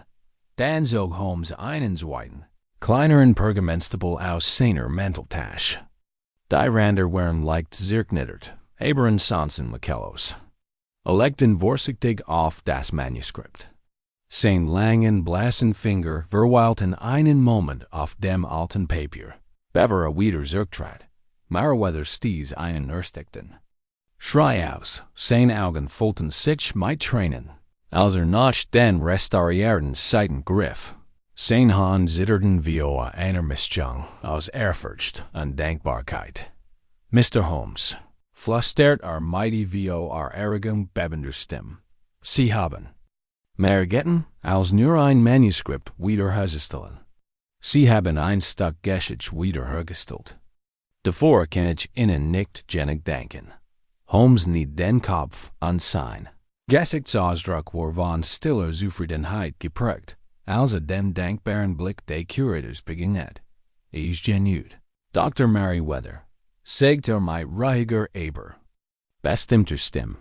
S1: Dann zog Holmes einen zweiten, kleineren Pergamentstapel aus seiner Manteltasche. Die Ränder waren leicht zerknittert, aber ansonsten makellos. Legten vorsichtig auf das Manuskript. Sein langen, blassen Finger verweilten einen Moment auf dem alten Papier, bevor wieder zurücktrat. Meriwether stieß einen erstickten Schrei aus, seine Augen füllten sich mit Tränen, als nach den restaurierten Seiten griff. Seine Hand zitterten wie einer Mischung aus Ehrfurcht und Dankbarkeit. Mr. Holmes, flüstert mighty wie arrogant bebender Stimme. Sie haben mehr getten, als nur ein Manuskript wiederherstellen. Sie haben ein Stück Geschichte wiederhergestellt. Davor kann ich Ihnen nicht genug danken. Holmes nicht den Kopf und sein Gesichtsausdruck war von stiller Zufriedenheit geprägt, als dem dankbaren Blick des Curators begegnet. Ich genuht. Dr. Meriwether, sagt mit ruhiger aber bestimmter Stimme,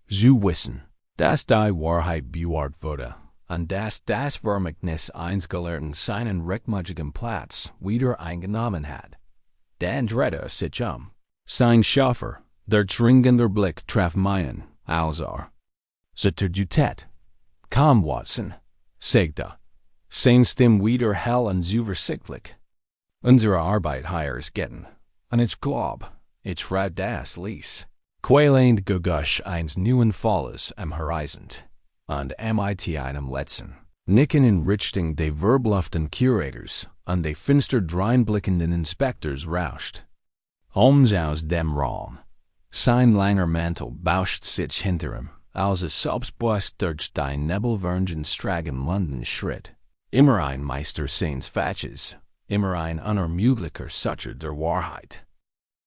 S1: zu wissen, dass die Wahrheit bewahrt wurde, und dass das Vermächtnis eines Gelehrten seinen rechtmäßigen Platz wieder eingenommen hat. Dann drehte sich Sein Schaffer, der dringender Blick traf meinen, also. Zitter du tet? Komm, Watson, sagte. Seine Stimme wieder hell und zuversichtlich. Unsere Arbeit hier ist getten, und ich glaub, ich rat das ließ. Quälend Gegusch eines neuen Falles am Horizont, und mit einem letzten Nicken in Richtung des verblüfften Curators und des finster dreinblickenden Inspektors rauscht. Holmes aus dem Raum. Sein langer Mantel bauscht sich hinter ihm, als selbstbewusst durch die nebelvergen Stragen London schritt. Immer ein Meister seines Faches, immer ein unermüdlicher Sucher der Wahrheit.